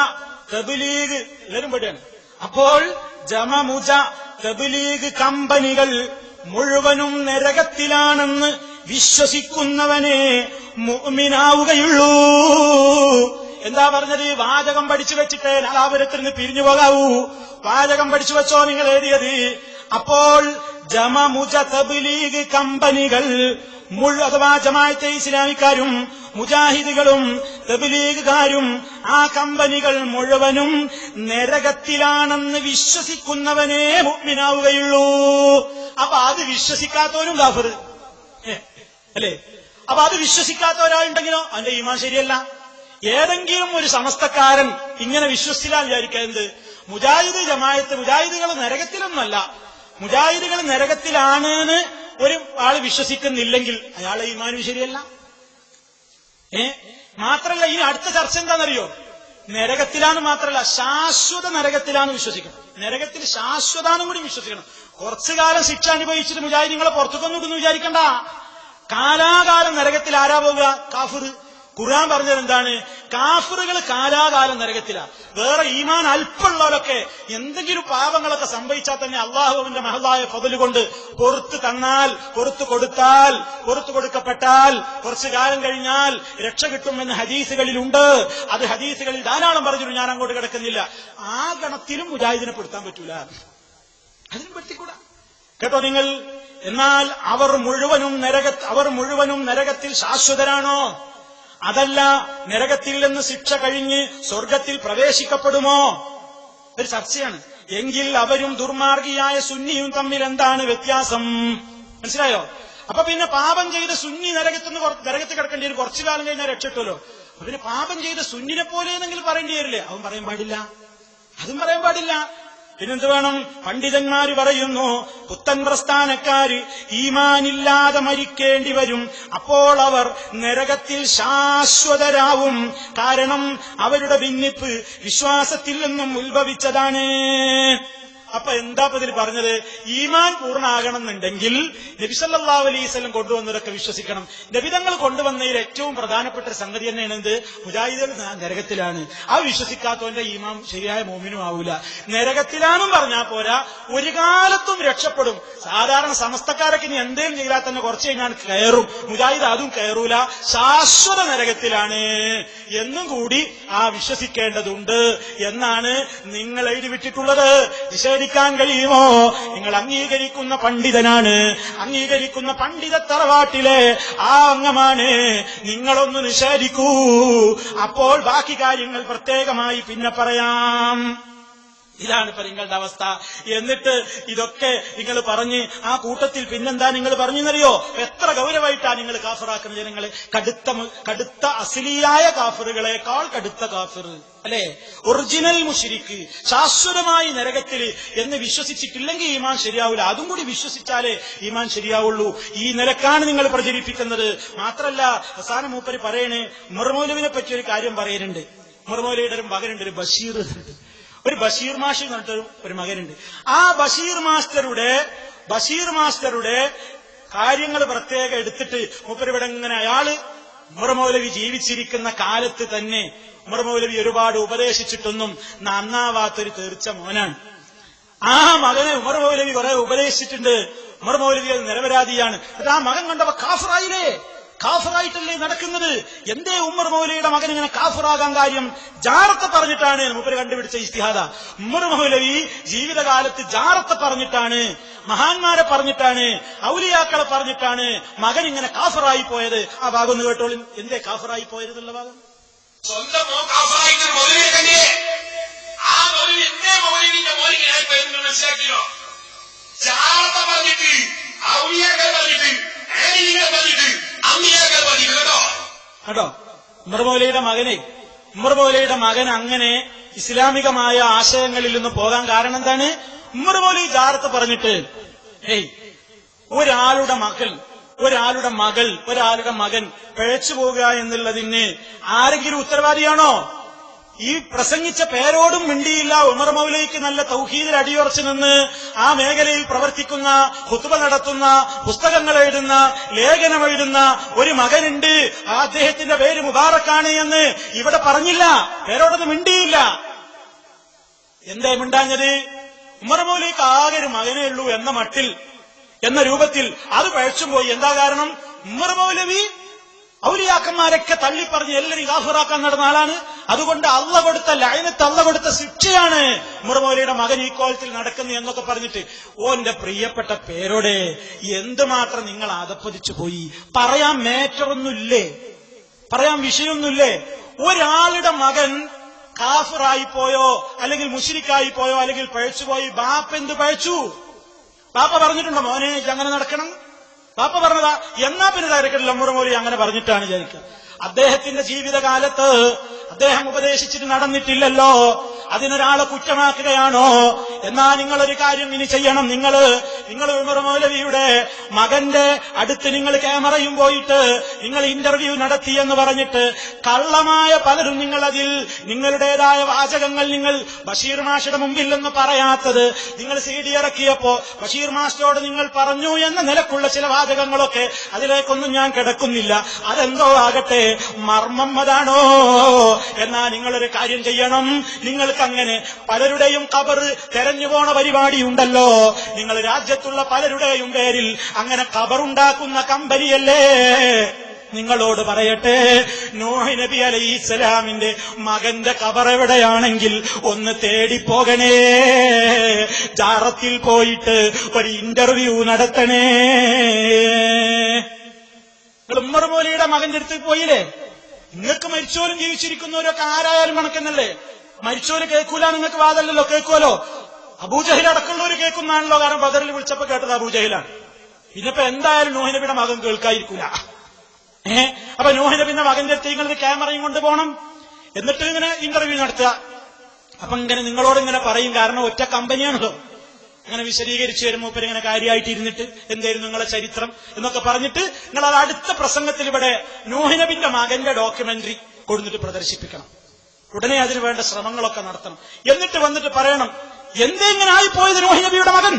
തബ്ലീഗ് എല്ലാവരും പെടുകയാണ്. അപ്പോൾ ജമമുജ തബ്ലീഗ് കമ്പനികൾ മുഴുവനും നരകത്തിലാണെന്ന് വിശ്വസിക്കുന്നവനെ മുഅ്മിനാവുകയുള്ളൂ. എന്താ പറഞ്ഞത്? വാചകം പഠിച്ചു വെച്ചിട്ട് ലാലാപുരത്തിൽ നിന്ന് പിരിഞ്ഞു പോകാവൂ. വാചകം പഠിച്ചു വെച്ചോ നിങ്ങൾ എഴുതിയത്. അപ്പോൾ ജമമുജ തബ്ലീഗ് കമ്പനികൾ അഥവാ ജമാഅത്തെ ഇസ്ലാമിക്കാരും മുജാഹിദുകളും തബ്ലീഗുകാരും ആ കമ്പനികൾ മുഴുവനും നരകത്തിലാണെന്ന് വിശ്വസിക്കുന്നവനേ മുഅ്മിനാവുകയുള്ളൂ. അപ്പൊ അത് വിശ്വസിക്കാത്തവരും കാഫിർ അല്ലേ? അപ്പൊ അത് വിശ്വസിക്കാത്ത ഒരാളുണ്ടെങ്കിലോ അവന്റെ ഈമാൻ ശരിയല്ല. ഏതെങ്കിലും ഒരു സമസ്തക്കാരൻ ഇങ്ങനെ വിശ്വസിച്ചാൽ വിചാരിക്കുന്നത് മുജാഹിദ് ജമാഅത്ത് മുജാഹിദുകൾ നരകത്തിലൊന്നല്ല, മുജാഹിദുകൾ നരകത്തിലാണെന്ന് ഒരു ആള് വിശ്വസിക്കുന്നില്ലെങ്കിൽ അയാളെ ഈമാനും ശരിയല്ല. മാത്രല്ല ഇനി അടുത്ത ചർച്ച എന്താണെന്നറിയോ? നരകത്തിലാന്ന് മാത്രല്ല ശാശ്വത നരകത്തിലാന്ന് വിശ്വസിക്കണം. നരകത്തിൽ ശാശ്വതാനും കൂടി വിശ്വസിക്കണം. കുറച്ചു കാലം ശിക്ഷ അനുഭവിച്ചിട്ട് മുജാഹിദുകളെ പുറത്തുകൊണ്ടു വിടുന്നു വിചാരിക്കണ്ട. കാലാകാലം നരകത്തിൽ ആരാ പോവുക? കാഫിർ. ഖുർആൻ പറഞ്ഞത് എന്താണ്? കാഫിറുകൾ കാലാകാലം നരകത്തിലാണ്. വേറെ ഈമാൻ അല്പമുള്ളവരൊക്കെ എന്തെങ്കിലും പാപങ്ങളൊക്കെ സംഭവിച്ചാൽ തന്നെ അള്ളാഹുവിന്റെ മഹദായ ഫضല് കൊണ്ട് പുറത്തു തന്നാൽ, പുറത്തു കൊടുത്താൽ, പുറത്തു കൊടുക്കപ്പെട്ടാൽ കുറച്ചു കാലം കഴിഞ്ഞാൽ രക്ഷ കിട്ടുമെന്ന് ഹദീസുകളിലുണ്ട്. അത് ഹദീസുകളിൽ ധാരാളം പറഞ്ഞിട്ട് ഞാൻ അങ്ങോട്ട് കിടക്കുന്നില്ല. ആ ഗണത്തിലും മുജാഹിദിനെ പെടുത്താൻ പറ്റൂല, അതിനും പെടുത്തിക്കൂടാ കേട്ടോ നിങ്ങൾ. എന്നാൽ അവർ മുഴുവനും നരകത്തിൽ ശാശ്വതരാണോ? അതല്ല, നരകത്തിൽ നിന്ന് ശിക്ഷ കഴിഞ്ഞ് സ്വർഗത്തിൽ പ്രവേശിക്കപ്പെടുമോ? ഒരു ചർച്ചയാണ്. എങ്കിൽ അവരും ദുർമാർഗിയായ സുന്നിയും തമ്മിൽ എന്താണ് വ്യത്യാസം? മനസ്സിലായോ? അപ്പൊ പിന്നെ പാപം ചെയ്ത സുന്നി നരകത്തിൽ കിടക്കേണ്ടി വരും. കുറച്ചു കാലം കഴിഞ്ഞാൽ രക്ഷട്ടുമല്ലോ. അപ്പൊ പിന്നെ പാപം ചെയ്ത സുന്നിനെ പോലെ എന്നെങ്കിലും പറയേണ്ടി വരില്ലേ? അവൻ പറയാൻ പാടില്ല, അതും പറയാൻ പാടില്ല. പിന്നെന്ത് വേണം? പണ്ഡിതന്മാര് പറയുന്നു, പുത്തൻ പ്രസ്ഥാനക്കാര് ഈമാനില്ലാതെ മരിക്കേണ്ടി വരും. അപ്പോൾ അവർ നരകത്തിൽ ശാശ്വതരാവും. കാരണം അവരുടെ ഭിന്നിപ്പ് വിശ്വാസത്തിൽ നിന്നും ഉത്ഭവിച്ചതാണ്. അപ്പൊ എന്താ ഇതിൽ പറഞ്ഞത്? ഈമാൻ പൂർണ്ണമാകണമെന്നുണ്ടെങ്കിൽ നബി സല്ലല്ലാഹു അലൈഹി വസല്ലം കൊണ്ടുവന്നതൊക്കെ വിശ്വസിക്കണം. നബി തങ്ങൾ കൊണ്ടുവന്നതിൽ ഏറ്റവും പ്രധാനപ്പെട്ട ഒരു സംഗതി തന്നെയാണ് എന്ത്? മുജാഹിദുകൾ നരകത്തിലാണ്. അത് വിശ്വസിക്കാത്തവന്റെ ഈമാൻ ശരിയായ മോമിനും ആവൂല. നരകത്തിലാണെന്നും പറഞ്ഞാൽ പോരാ, ഒരു കാലത്തും രക്ഷപ്പെടും. സാധാരണ സമസ്തക്കാരൊക്കെ ഇനി എന്തേലും ചെയ്താൽ തന്നെ കുറച്ച് കഴിഞ്ഞാൽ കയറും. മുജാഹിദ് അതും കയറൂല, ശാശ്വത നരകത്തിലാണ് എന്നും കൂടി വിശ്വസിക്കേണ്ടതുണ്ട് എന്നാണ് നിങ്ങൾ എഴുതി വിട്ടിട്ടുള്ളത്. നിഷേധിക്കാൻ കഴിയുമോ? നിങ്ങൾ അംഗീകരിക്കുന്ന പണ്ഡിതനാണ്, അംഗീകരിക്കുന്ന പണ്ഡിത തറവാട്ടിലെ ആ അംഗമാണ്. നിങ്ങളൊന്ന് നിഷേധിക്കൂ, അപ്പോൾ ബാക്കി കാര്യങ്ങൾ പ്രത്യേകമായി പിന്നെ പറയാം. ഇതാണ് ഇപ്പൊ നിങ്ങളുടെ അവസ്ഥ. എന്നിട്ട് ഇതൊക്കെ നിങ്ങൾ പറഞ്ഞ് ആ കൂട്ടത്തിൽ പിന്നെന്താ നിങ്ങൾ പറഞ്ഞെന്നറിയോ? എത്ര ഗൗരവമായിട്ടാ നിങ്ങൾ കാഫിറാക്കുന്ന ജനങ്ങളെ. കടുത്ത അസ്ലിയായ കാഫിറുകളെക്കാൾ കടുത്ത കാഫിർ അല്ലെ? ഒറിജിനൽ മുശ്രിക്ക്, ശാശ്വതമായി നരകത്തില് എന്ന് വിശ്വസിച്ചിട്ടില്ലെങ്കിൽ ഈമാൻ ശരിയാവില്ല. അതും കൂടി വിശ്വസിച്ചാലേ ഈമാൻ ശരിയാവുള്ളൂ. ഈ നിലക്കാണ് നിങ്ങൾ പ്രചരിപ്പിക്കുന്നത്. മാത്രല്ല അവസാനം മൂപ്പര് പറയണേ, ഉമർ മൗലവിനെ പറ്റി ഒരു കാര്യം പറയുന്നുണ്ട്. ഉമർ മൗലവിയുടെ ഒരു മകനുണ്ട്, ഒരു ബഷീർ, ഒരു ബഷീർ മാഷ് എന്ന് പറഞ്ഞിട്ടൊരു ഒരു മകനുണ്ട്. ആ ബഷീർ മാസ്റ്ററുടെ കാര്യങ്ങൾ പ്രത്യേകം എടുത്തിട്ട് മൂപ്പരിവിടെ ഇങ്ങനെ അയാള് ഉമർ മൗലവി ജീവിച്ചിരിക്കുന്ന കാലത്ത് തന്നെ ഉമർ മൗലവി ഒരുപാട് ഉപദേശിച്ചിട്ടൊന്നും നന്നാവാത്തൊരു തീർച്ച മോനാണ്. ആ മകനെ ഉമർ മൗലവി കുറെ ഉപദേശിച്ചിട്ടുണ്ട്. ഉമർ മൗലവി അത് നിരപരാധിയാണ്. അത് ആ മകൻ കണ്ടപ്പോ കാഫിറായില്ലേ? കാഫിറായിട്ടല്ലേ നടക്കുന്നത്? എന്തേ ഉമർ മൗലവിയുടെ മകൻ ഇങ്ങനെ കാഫിറാകാൻ കാര്യം? ജാറത്ത് പറഞ്ഞിട്ടാണ് മൂപ്പര് കണ്ടുപിടിച്ച ഇസ്തിഹാദ. ഉമർ മൗലവി ജീവിതകാലത്ത് ജാറത്ത് പറഞ്ഞിട്ടാണ്, മഹാന്മാരെ പറഞ്ഞിട്ടാണ്, ഔലിയാക്കളെ പറഞ്ഞിട്ടാണ് മകൻ ഇങ്ങനെ കാഫിറായി പോയത്. ആ ഭാഗം ഒന്ന് കേട്ടോളൂ. എന്തേ കാഫിറായി പോയത് എന്നുള്ള ഭാഗം. സ്വന്തം കാഫിറായിട്ട് മൗലവിയെ കണ്ടേ, ആ മൗലവി എന്തേ മൗലവിന്റെ മോനിക്ക് മനസ്സിലാക്കിയോ? ജാറത്ത് പറഞ്ഞിട്ട്, ഔലിയാക്കൾ പറഞ്ഞിട്ട്, കേട്ടോ ഉമർ മൗലവിയുടെ മകൻ അങ്ങനെ ഇസ്ലാമികമായ ആശയങ്ങളിൽ നിന്ന് പോകാൻ കാരണം എന്താണ്? ഉമർ മൗലവി ജാറത്ത് പറഞ്ഞിട്ട് ഒരാളുടെ മകൾ ഒരാളുടെ മകൻ പിഴച്ചു പോവുക എന്നുള്ളതിന് ആരെങ്കിലും ഉത്തരവാദിയാണോ? ഈ പ്രസംഗിച്ച പേരോടും മിണ്ടിയില്ല. ഉമർ മൗലവിക്ക് നല്ല തൗഹീദിൽ അടിയുറച്ചു നിന്ന് ആ മേഖലയിൽ പ്രവർത്തിക്കുന്ന, ഖുത്ബ നടത്തുന്ന, പുസ്തകങ്ങൾ എഴുതുന്ന, ലേഖനം എഴുതുന്ന ഒരു മകനുണ്ട്, അദ്ദേഹത്തിന്റെ പേര് മുബാറക്കാണ് എന്ന് ഇവിടെ പറഞ്ഞില്ല. പേരോടൊന്നും മിണ്ടിയില്ല. എന്തേ മിണ്ടാഞ്ഞത്? ഉമർ മൗലവിക്ക് ആകെ ഒരു മകനേ ഉള്ളൂ എന്ന മട്ടിൽ, എന്ന രൂപത്തിൽ അത് പഴച്ചും പോയി. എന്താ കാരണം? ഉമർ മൗലവി ഔലിയാക്കന്മാരൊക്കെ തള്ളിപ്പറഞ്ഞ് എല്ലാവരും ഗാഫിറാക്കാൻ നടന്ന ആളാണ്. അതുകൊണ്ട് അള്ള കൊടുത്ത ലഅനത്ത്, അള്ള കൊടുത്ത ശിക്ഷയാണ് ഉമർ മൗലവിയുടെ മകൻ ഈ കോലത്തിൽ നടക്കുന്നു എന്നൊക്കെ പറഞ്ഞിട്ട് ഓന്റെ പ്രിയപ്പെട്ട പേരോടെ എന്തുമാത്രം നിങ്ങൾ അതപ്പതിച്ചു പോയി. പറയാൻ മേറ്ററൊന്നുമില്ലേ? പറയാൻ വിഷയമൊന്നുമില്ലേ? ഒരാളുടെ മകൻ കാഫിറായി പോയോ, അല്ലെങ്കിൽ മുശ്രിക്കായി പോയോ, അല്ലെങ്കിൽ പഴച്ചുപോയി, ബാപ്പ എന്ത് പഴച്ചു? ബാപ്പ പറഞ്ഞിട്ടുണ്ടോ മോനെ അങ്ങനെ നടക്കണം? ബാപ്പ പറഞ്ഞതാ? എന്നാ പിന്നെ ഡയറക്ടർ ഉമർ മൗലവി അങ്ങനെ പറഞ്ഞിട്ടാണ് വിചാരിക്കുക. അദ്ദേഹത്തിന്റെ ജീവിതകാലത്ത് അദ്ദേഹം ഉപദേശിച്ചിട്ട് നടന്നിട്ടില്ലല്ലോ, അതിനൊരാളെ കുറ്റമാക്കുകയാണോ? എന്നാ നിങ്ങളൊരു കാര്യം ഇനി ചെയ്യണം. നിങ്ങൾ ഉമർ മൗലവിയുടെ മകന്റെ അടുത്ത് നിങ്ങൾ ക്യാമറയും പോയിട്ട് നിങ്ങൾ ഇന്റർവ്യൂ നടത്തിയെന്ന് പറഞ്ഞിട്ട് കള്ളമായ പലരും നിങ്ങളതിൽ നിങ്ങളുടേതായ വാചകങ്ങൾ നിങ്ങൾ ബഷീർ മാഷയുടെ മുമ്പില്ലെന്ന് പറയാത്തത്, നിങ്ങൾ CD ഇറക്കിയപ്പോ ബഷീർ മാസ്റ്ററോട് നിങ്ങൾ പറഞ്ഞു എന്ന നിലക്കുള്ള ചില വാചകങ്ങളൊക്കെ, അതിലേക്കൊന്നും ഞാൻ കിടക്കുന്നില്ല. അതെന്തോ ആകട്ടെ, മർമ്മം അതാണോ? എന്നാ നിങ്ങളൊരു കാര്യം ചെയ്യണം. നിങ്ങൾക്കങ്ങനെ പലരുടെയും ഖബർ തെരഞ്ഞു പോണ പരിപാടി ഉണ്ടല്ലോ. നിങ്ങൾ രാജ്യത്തുള്ള പലരുടെയും പേരിൽ അങ്ങനെ ഖബറുണ്ടാക്കുന്ന കമ്പനിയല്ലേ? നിങ്ങളോട് പറയട്ടെ, നൂഹ് നബി അലൈഹിസ്സലാമിന്റെ മകന്റെ ഖബർ എവിടെയാണെങ്കിൽ ഒന്ന് തേടിപ്പോകണേ, ജാറത്തിൽ പോയിട്ട് ഒരു ഇന്റർവ്യൂ നടത്തണേ. ഉമർ മൗലവിയുടെ മകന്റെ അടുത്ത് പോയില്ലേ? നിങ്ങൾക്ക് മരിച്ചോലും ജീവിച്ചിരിക്കുന്നവരൊക്കെ ആരായാലും കണക്കെന്നല്ലേ? മരിച്ചോര് കേൾക്കൂല, നിങ്ങൾക്ക് വാദമല്ലല്ലോ, കേൾക്കുമല്ലോ. അബൂജഹിൽ അടക്കമുള്ളവര് കേൾക്കുന്നതാണല്ലോ. കാരണം ബദറിൽ വിളിച്ചപ്പോ കേട്ടത് അബൂജഹിലാണ്. പിന്നെപ്പോ എന്തായാലും നൂഹ് നബിയുടെ മകൻ കേൾക്കാതിരിക്കൂല. അപ്പൊ നൂഹ് നബിയുടെ മകന്റെ അടുത്ത് നിങ്ങളൊരു ക്യാമറയും കൊണ്ടുപോകണം, എന്നിട്ട് ഇങ്ങനെ ഇന്റർവ്യൂ നടത്തുക. അപ്പൊ ഇങ്ങനെ നിങ്ങളോട് ഇങ്ങനെ പറയും, കാരണം ഒറ്റ കമ്പനിയാണല്ലോ. അങ്ങനെ വിശദീകരിച്ചു വരുമ്പോ ഇങ്ങനെ കാര്യമായിട്ട് ഇരുന്നിട്ട് എന്തായിരുന്നു നിങ്ങളെ ചരിത്രം എന്നൊക്കെ പറഞ്ഞിട്ട് നിങ്ങൾ അത് അടുത്ത പ്രസംഗത്തിൽ ഇവിടെ നൂഹ് നബിന്റെ മകന്റെ ഡോക്യുമെന്ററി കൊടുത്തിട്ട് പ്രദർശിപ്പിക്കണം. ഉടനെ അതിനു വേണ്ട ശ്രമങ്ങളൊക്കെ നടത്തണം. എന്നിട്ട് വന്നിട്ട് പറയണം, എന്തെങ്ങനെ ആയിപ്പോയത് നൂഹ് നബിയുടെ മകൻ?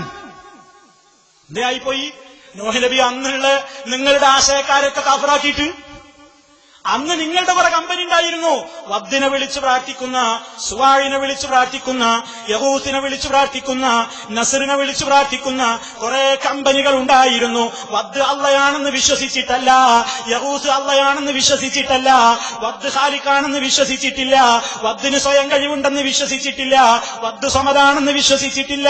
എന്തേ ആയിപ്പോയി? നൂഹ് നബി അന്നുള്ള നിങ്ങളുടെ ആശയക്കാരൊക്കെ കാഫിറാക്കിയിട്ട് അന്ന് നിങ്ങളുടെ കുറെ കമ്പനി ഉണ്ടായിരുന്നു. വദ്ദിനെ വിളിച്ചു പ്രാർത്ഥിക്കുന്ന, സുവാഴിനെ വിളിച്ചു പ്രാർത്ഥിക്കുന്ന, യഹൂസിനെ വിളിച്ചു പ്രാർത്ഥിക്കുന്ന, നസറിനെ വിളിച്ചു പ്രാർത്ഥിക്കുന്ന കുറെ കമ്പനികൾ ഉണ്ടായിരുന്നു. വദ് അള്ളയാണെന്ന് വിശ്വസിച്ചിട്ടല്ല, യഹൂസ് അള്ളയാണെന്ന് വിശ്വസിച്ചിട്ടല്ല, വദ് ഖാലിഖാണെന്ന് വിശ്വസിച്ചിട്ടില്ല, വദ്ദിന് സ്വയം കഴിവുണ്ടെന്ന് വിശ്വസിച്ചിട്ടില്ല, വദ് സമദാണെന്ന് വിശ്വസിച്ചിട്ടില്ല.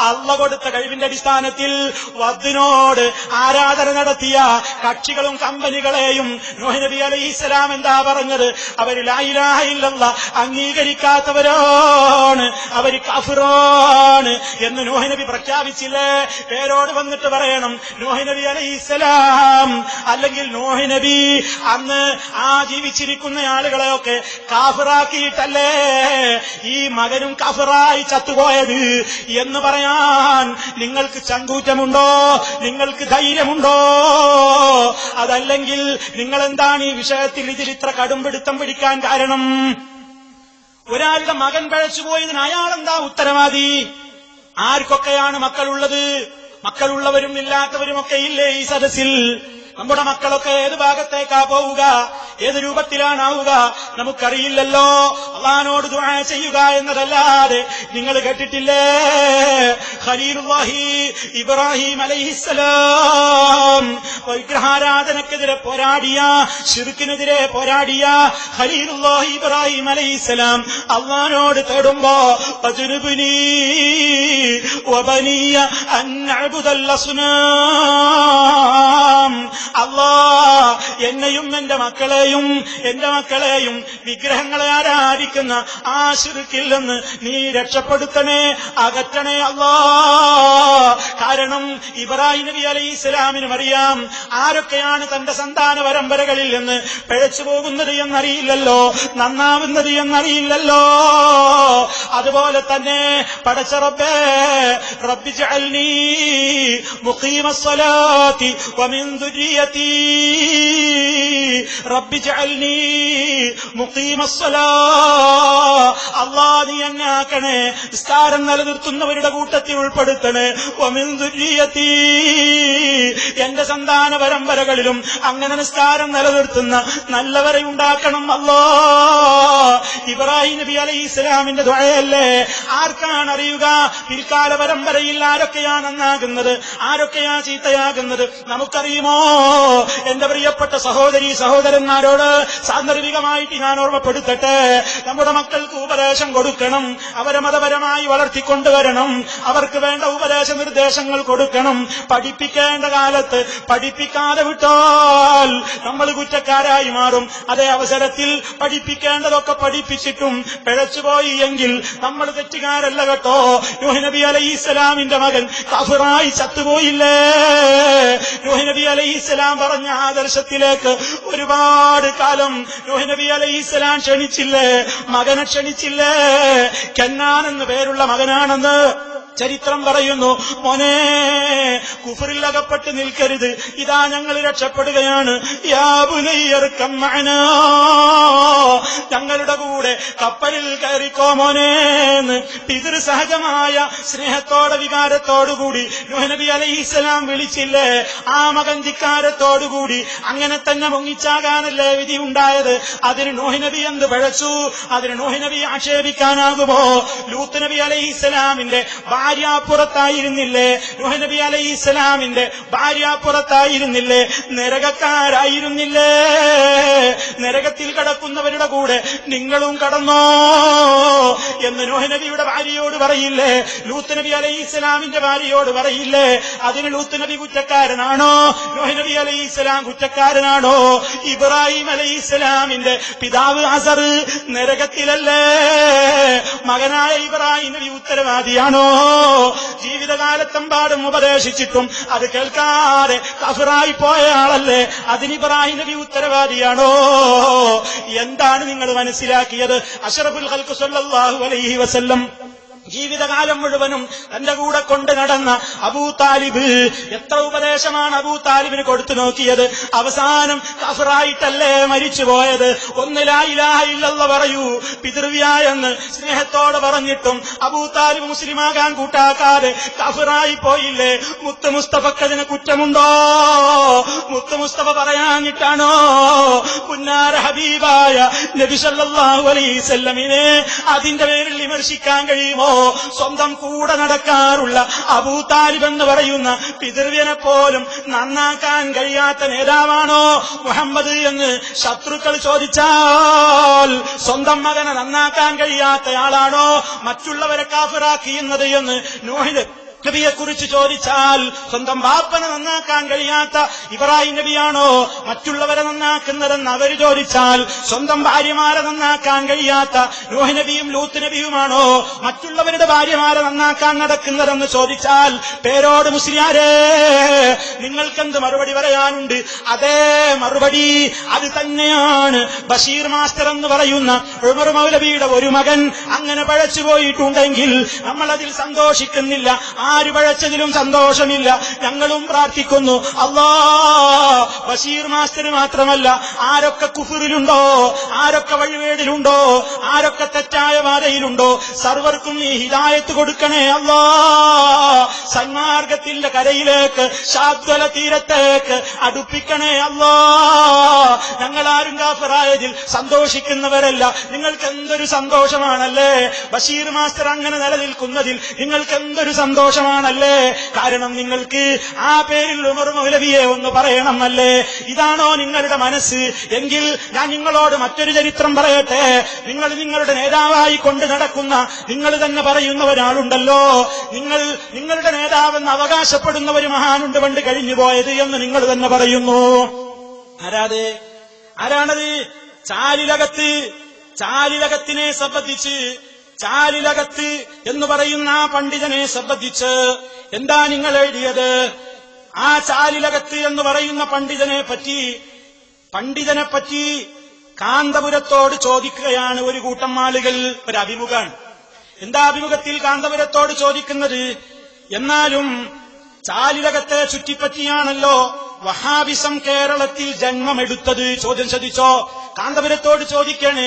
അള്ള കൊടുത്ത കഴിവിന്റെ അടിസ്ഥാനത്തിൽ വദ്ദിനോട് ആരാധന നടത്തിയ കക്ഷികളും കമ്പനികളെയും നൂഹ് നബി അലൈഹിസ്സലാം എന്താ പറഞ്ഞത്? അവർ ലാ ഇലാഹ ഇല്ലല്ലാഹ് അംഗീകരിക്കാത്തവരാണ്, അവർ കാഫിറാണ് എന്ന് നൂഹ് നബി പ്രഖ്യാപിച്ചില്ലേ? പേരോട് വന്നിട്ട് പറയണം, നൂഹ് നബി അലൈഹിസ്സലാം അല്ലെങ്കിൽ നൂഹ് നബി അന്ന് ആ ജീവിച്ചിരിക്കുന്ന ആളുകളെയൊക്കെ കാഫിറാക്കിയിട്ടല്ലേ ഈ മകനും കാഫിറായി ചത്തുപോയത് എന്ന് പറയാൻ നിങ്ങൾക്ക് ചങ്കൂറ്റമുണ്ടോ? നിങ്ങൾക്ക് ധൈര്യമുണ്ടോ? അതല്ലെങ്കിൽ നിങ്ങൾ എന്താണ് ഈ വിഷയത്തിൽ ഇതിൽ ഇത്ര കടുംപിടുത്തം പിടിക്കാൻ കാരണം? ഒരാളുടെ മകൻ പഴച്ചുപോയതിന് അയാളെന്താ ഉത്തരവാദി? ആർക്കൊക്കെയാണ് മക്കളുള്ളത്? മക്കളുള്ളവരും ഇല്ലാത്തവരുമൊക്കെ ഇല്ലേ ഈ സദസ്സിൽ? നമ്മുടെ മക്കളൊക്കെ ഏത് ഭാഗത്തേക്കാ പോവുക, ഏത് രൂപത്തിലാണാവുക നമുക്കറിയില്ലല്ലോ. അള്ളാഹുവിനോട് ദുആ ചെയ്യുക എന്നതല്ലാതെ നിങ്ങൾ കേട്ടിട്ടില്ലേ? ഖലീലുല്ലാഹി ഇബ്രാഹിം അലൈഹിസ്സലാം വിഗ്രഹാരാധനക്കെതിരെ പോരാടിയ, ശിർക്കിനെതിരെ പോരാടിയ ഖലീലുല്ലാഹി ഇബ്രാഹിം അലൈഹിസ്സലാം അള്ളാഹുവിനോട് തേടുമ്പോ വജ്നുബ്നി വബനിയ അൻ നഅ്ബുദൽ അസ്നാം, അല്ലാ എന്നെയും എന്റെ മക്കളെയും വിഗ്രഹങ്ങളെ ആരാധിക്കുന്ന ആ ശിർക്കിൽ നിന്ന് നീ രക്ഷപ്പെടുത്തണേ, അകറ്റണേ അല്ലാ. കാരണം കാരണം ഇബ്രാഹിം നബി അലൈഹി ഇസ്ലാമിനും അറിയാം ആരൊക്കെയാണ് തന്റെ സന്താന പരമ്പരകളിൽ നിന്ന് പിഴച്ചു പോകുന്നത് എന്നറിയില്ലല്ലോ, നന്നാവുന്നത് എന്നറിയില്ലല്ലോ. അതുപോലെ തന്നെ പടച്ച റബ്ബേ റബ്ബി ജഅൽനീ മുഖീമസ്സലാത്തി വമിൻ ദുരിയതി റബ്ബി ജഅൽനീ മുഖീമസ്സലാ. അല്ലാഹ് നീ എന്നെ ആക്കണേ, നിസ്കാരം നിലനിർത്തുന്നവരുടെ കൂട്ടത്തിൽ ഉൾപ്പെടുത്തണേ. വമിൻ ദുരിയതി എന്റെ സന്താന പരമ്പരകളിലും അങ്ങനെ നിസ്കാരം നിലനിർത്തുന്ന നല്ലവരെ ഉണ്ടാക്കണം അല്ലാഹ്. ഇബ്രാഹിം നബി അലൈഹി ഇസ്ലാമിന്റെ ദുആയല്ലേ? ആർക്കാണ് അറിയുക പിൽക്കാല പരമ്പരയിൽ ആരൊക്കെയാണ് നന്നാകുന്നത്, ആരൊക്കെയാ ചീത്തയാകുന്നത്? നമുക്കറിയുമോ? എന്റെ പ്രിയപ്പെട്ട സഹോദരി സഹോദരന്മാരോട് സാന്ദർഭികമായിട്ട് ഞാൻ ഓർമ്മപ്പെടുത്തട്ടെ, നമ്മുടെ മക്കൾക്ക് ഉപദേശം കൊടുക്കണം, അവരെ മതപരമായി വളർത്തിക്കൊണ്ടുവരണം, അവർക്ക് വേണ്ട ഉപദേശ നിർദ്ദേശങ്ങൾ കൊടുക്കണം. പഠിപ്പിക്കേണ്ട കാലത്ത് പഠിപ്പിക്കാതെ വിട്ടാൽ നമ്മൾ കുറ്റക്കാരായി മാറും. അതേ അവസരത്തിൽ പഠിപ്പിക്കേണ്ടതൊക്കെ പഠിപ്പിച്ചിട്ടും പിഴച്ചുപോയി എങ്കിൽ നമ്മൾ തെറ്റുകാരല്ല കേട്ടോ. നൂഹ് നബി അലൈഹി ഇസ്ലാമിന്റെ മകൻ കാഫിറായി ചത്തുപോയില്ലേ? നൂഹ് നബി അലൈഹി ഇസ്ലാം പറഞ്ഞ ആദർശത്തിലേക്ക് ഒരുപാട് കാലം നൂഹ് നബി അലൈഹി ഇസ്ലാം ക്ഷണിച്ചില്ലേ? മകനെ ക്ഷണിച്ചില്ലേ? കന്നാൻ എന്ന് പേരുള്ള മകനാണെന്ന് ചരിത്രം പറയുന്നു. മോനെ, കുഫറിൽ അകപ്പെട്ട് നിൽക്കരുത്, ഇതാ ഞങ്ങൾ രക്ഷപ്പെടുകയാണ്. യാ ബുനയ്യർകം മഅനാ, ഞങ്ങളുടെ കൂടെ കപ്പലിൽ കയറിക്കോ മോനേന്ന് പിതൃസഹജമായ സ്നേഹത്തോടെ വികാരത്തോടുകൂടി നൂഹ് നബി അലൈഹിസ്സലാം വിളിച്ചില്ലേ? ആ മകൻ ധിക്കാരത്തോടുകൂടി അങ്ങനെ തന്നെ മുങ്ങിച്ചാകാനല്ലേ വിധി ഉണ്ടായത്. അതിന് നൂഹ് നബി എന്ത് പഴച്ചു? അതിന് നൂഹ് നബി ആക്ഷേപിക്കാനാകുമോ? ലൂത്ത് നബി അലൈഹിസ്സലാമിന്റെ ഭാര്യാപ്പുറത്തായിരുന്നില്ലേ? നൂഹ് നബി അലൈഹി ഇസ്ലാമിന്റെ ഭാര്യാപ്പുറത്തായിരുന്നില്ലേ? നരകക്കാരായിരുന്നില്ലേ? നരകത്തിൽ കടക്കുന്നവരുടെ കൂടെ നിങ്ങളും കടന്നോ എന്ന് നൂഹ് നബിയുടെ ഭാര്യയോട് പറയില്ലേ? ലൂത്ത് നബി അലൈഹി ഇസ്ലാമിന്റെ ഭാര്യയോട് പറയില്ലേ? അതിന് ലൂത്ത് നബി കുറ്റക്കാരനാണോ? നൂഹ് നബി അലൈഹി ഇസ്ലാം കുറ്റക്കാരനാണോ? ഇബ്രാഹിം അലൈഹി ഇസ്ലാമിന്റെ പിതാവ് അസർ നരകത്തിലല്ലേ? മകനായ ഇബ്രാഹിം നബി ഉത്തരവാദിയാണോ? ജീവിതകാലത്തെമ്പാടും ഉപദേശിച്ചിട്ടും അത് കേൾക്കാതെ കഫിറായി പോയ ആളല്ലേ? അതിന് ഇബ്രാഹിം നബി ഉത്തരവാദിയാണോ? എന്താണ് നിങ്ങൾ മനസ്സിലാക്കിയത്? അഷ്റഫുൽ ഖൽഖ് സ്വല്ലല്ലാഹു അലൈഹി വസല്ലം ജീവിതകാലം മുഴുവനും തന്റെ കൂടെ കൊണ്ട് നടന്ന അബൂ താലിബ് എത്ര ഉപദേശമാണ് അബൂ താലിബിന് കൊടുത്തു നോക്കിയത്? അവസാനം കഫറായിട്ടല്ലേ മരിച്ചുപോയത്? ഒന്ന് ലാ ഇലാഹ ഇല്ലല്ലാഹ് പറയൂ പിതൃവ്യായെന്ന് സ്നേഹത്തോടെ പറഞ്ഞിട്ടും അബൂ താലിബ് മുസ്ലിമാകാൻ കൂട്ടാക്കാതെ കഫറായി പോയില്ലേ? മുത്ത് മുസ്തഫക്കതിന് കുറ്റമുണ്ടോ? മുത്ത് മുസ്തഫ പറയാഞ്ഞിട്ടാണോ? പുന്നാര ഹബീബായ നബി സല്ലല്ലാഹു അലൈഹി വസല്ലമിനെ അതിന്റെ പേരിൽ വിമർശിക്കാൻ കഴിയുമോ? സ്വന്തം കൂടെ നടക്കാറുള്ള അബൂ താലിബ് എന്ന് പറയുന്ന പിതൃവ്യനെ പോലും നന്നാക്കാൻ കഴിയാത്ത നേതാവാണോ മുഹമ്മദ് എന്ന് ശത്രുക്കൾ ചോദിച്ചാൽ സ്വന്തം മകനെ നന്നാക്കാൻ കഴിയാത്തയാളാണോ മറ്റുള്ളവരെ കാഫിറാക്കിയുന്നത് എന്ന് നൂഹ് നബിയെക്കുറിച്ച് ചോദിച്ചാൽ സ്വന്തം ബാപ്പനെ നന്നാക്കാൻ കഴിയാത്ത ഇബ്രാഹിം നബിയാണോ മറ്റുള്ളവരെ നന്നാക്കുന്നതെന്ന് അവർ ചോദിച്ചാൽ സ്വന്തം ഭാര്യമാരെ നന്നാക്കാൻ കഴിയാത്ത നൂഹ് നബിയും ലൂത്ത് നബിയുമാണോ മറ്റുള്ളവരുടെ ഭാര്യമാരെ നന്നാക്കാൻ നടക്കുന്നതെന്ന് ചോദിച്ചാൽ പേരോട് മുസ്ലിയാരെ നിങ്ങൾക്കെന്ത് മറുപടി പറയാനുണ്ട്? അതേ മറുപടി അത് തന്നെയാണ് ബഷീർ മാസ്റ്റർ എന്ന് പറയുന്ന ഉമർ മൗലവിയുടെ ഒരു മകൻ അങ്ങനെ പഴച്ചുപോയിട്ടുണ്ടെങ്കിൽ നമ്മളതിൽ സന്തോഷിക്കുന്നില്ല. ആര് പഴച്ചതിലും സന്തോഷമില്ല. ഞങ്ങളും പ്രാർത്ഥിക്കുന്നു അല്ലാഹ് ബഷീർ മാസ്റ്റർ മാത്രമല്ല ആരൊക്കെ കുഫറിലുണ്ടോ, ആരൊക്കെ വഴിവേടിലുണ്ടോ, ആരൊക്കെ തെറ്റായ പാതയിലുണ്ടോ സർവർക്കും നീ ഹിദായത്ത് കൊടുക്കണേ അല്ലാഹ്. സന്മാർഗത്തിന്റെ കരയിലേക്ക് ശാദ്വല തീരത്തേക്ക് അടുപ്പിക്കണേ അല്ലാഹ്. ഞങ്ങളാരും കാഫിറായതിൽ സന്തോഷിക്കുന്നവരല്ല. നിങ്ങൾക്ക് എന്തൊരു സന്തോഷമാണല്ലേ ബഷീർ മാസ്റ്റർ അങ്ങനെ നിലനിൽക്കുന്നതിൽ നിങ്ങൾക്ക് എന്തൊരു സന്തോഷമാണല്ലേ? കാരണം നിങ്ങൾക്ക് ആ പേരിൽ ഉമർ മൗലവിയെ ഒന്ന് പറയണമല്ലേ? ഇതാണോ നിങ്ങളുടെ മനസ്സ്? എങ്കിൽ ഞാൻ നിങ്ങളോട് മറ്റൊരു ചരിത്രം പറയട്ടെ. നിങ്ങൾ നിങ്ങളുടെ നേതാവായി കൊണ്ട് നടക്കുന്ന നിങ്ങൾ തന്നെ പറയുന്ന ഒരാളുണ്ടല്ലോ, നിങ്ങളുടെ നേതാവെന്ന് അവകാശപ്പെടുന്ന ഒരു മഹാനുണ്ട് പണ്ട് കഴിഞ്ഞു പോയത് എന്ന് നിങ്ങൾ തന്നെ പറയുന്നു. ആരാണത്? ചാലിലകത്തിനെ സംബന്ധിച്ച് ചാലിലകത്ത് എന്ന് പറയുന്ന ആ പണ്ഡിതനെ സംബന്ധിച്ച് എന്താ നിങ്ങൾ എഴുതിയത്? ആ ചാലിലകത്ത് എന്ന് പറയുന്ന പണ്ഡിതനെ പറ്റി കാന്തപുരത്തോട് ചോദിക്കുകയാണ് ഒരു കൂട്ടം ആളുകൾ. ഒരു അഭിമുഖാണ്. എന്താ അഭിമുഖത്തിൽ കാന്തപുരത്തോട് ചോദിക്കുന്നത്? എന്നാലും ചാലിലകത്തെ ചുറ്റിപ്പറ്റിയാണല്ലോ വഹാബിസം കേരളത്തിൽ ജന്മമെടുത്തത്. ചോദ്യം ശ്രദ്ധിച്ചോ? കാന്തപുരത്തോട് ചോദിക്കാണ്,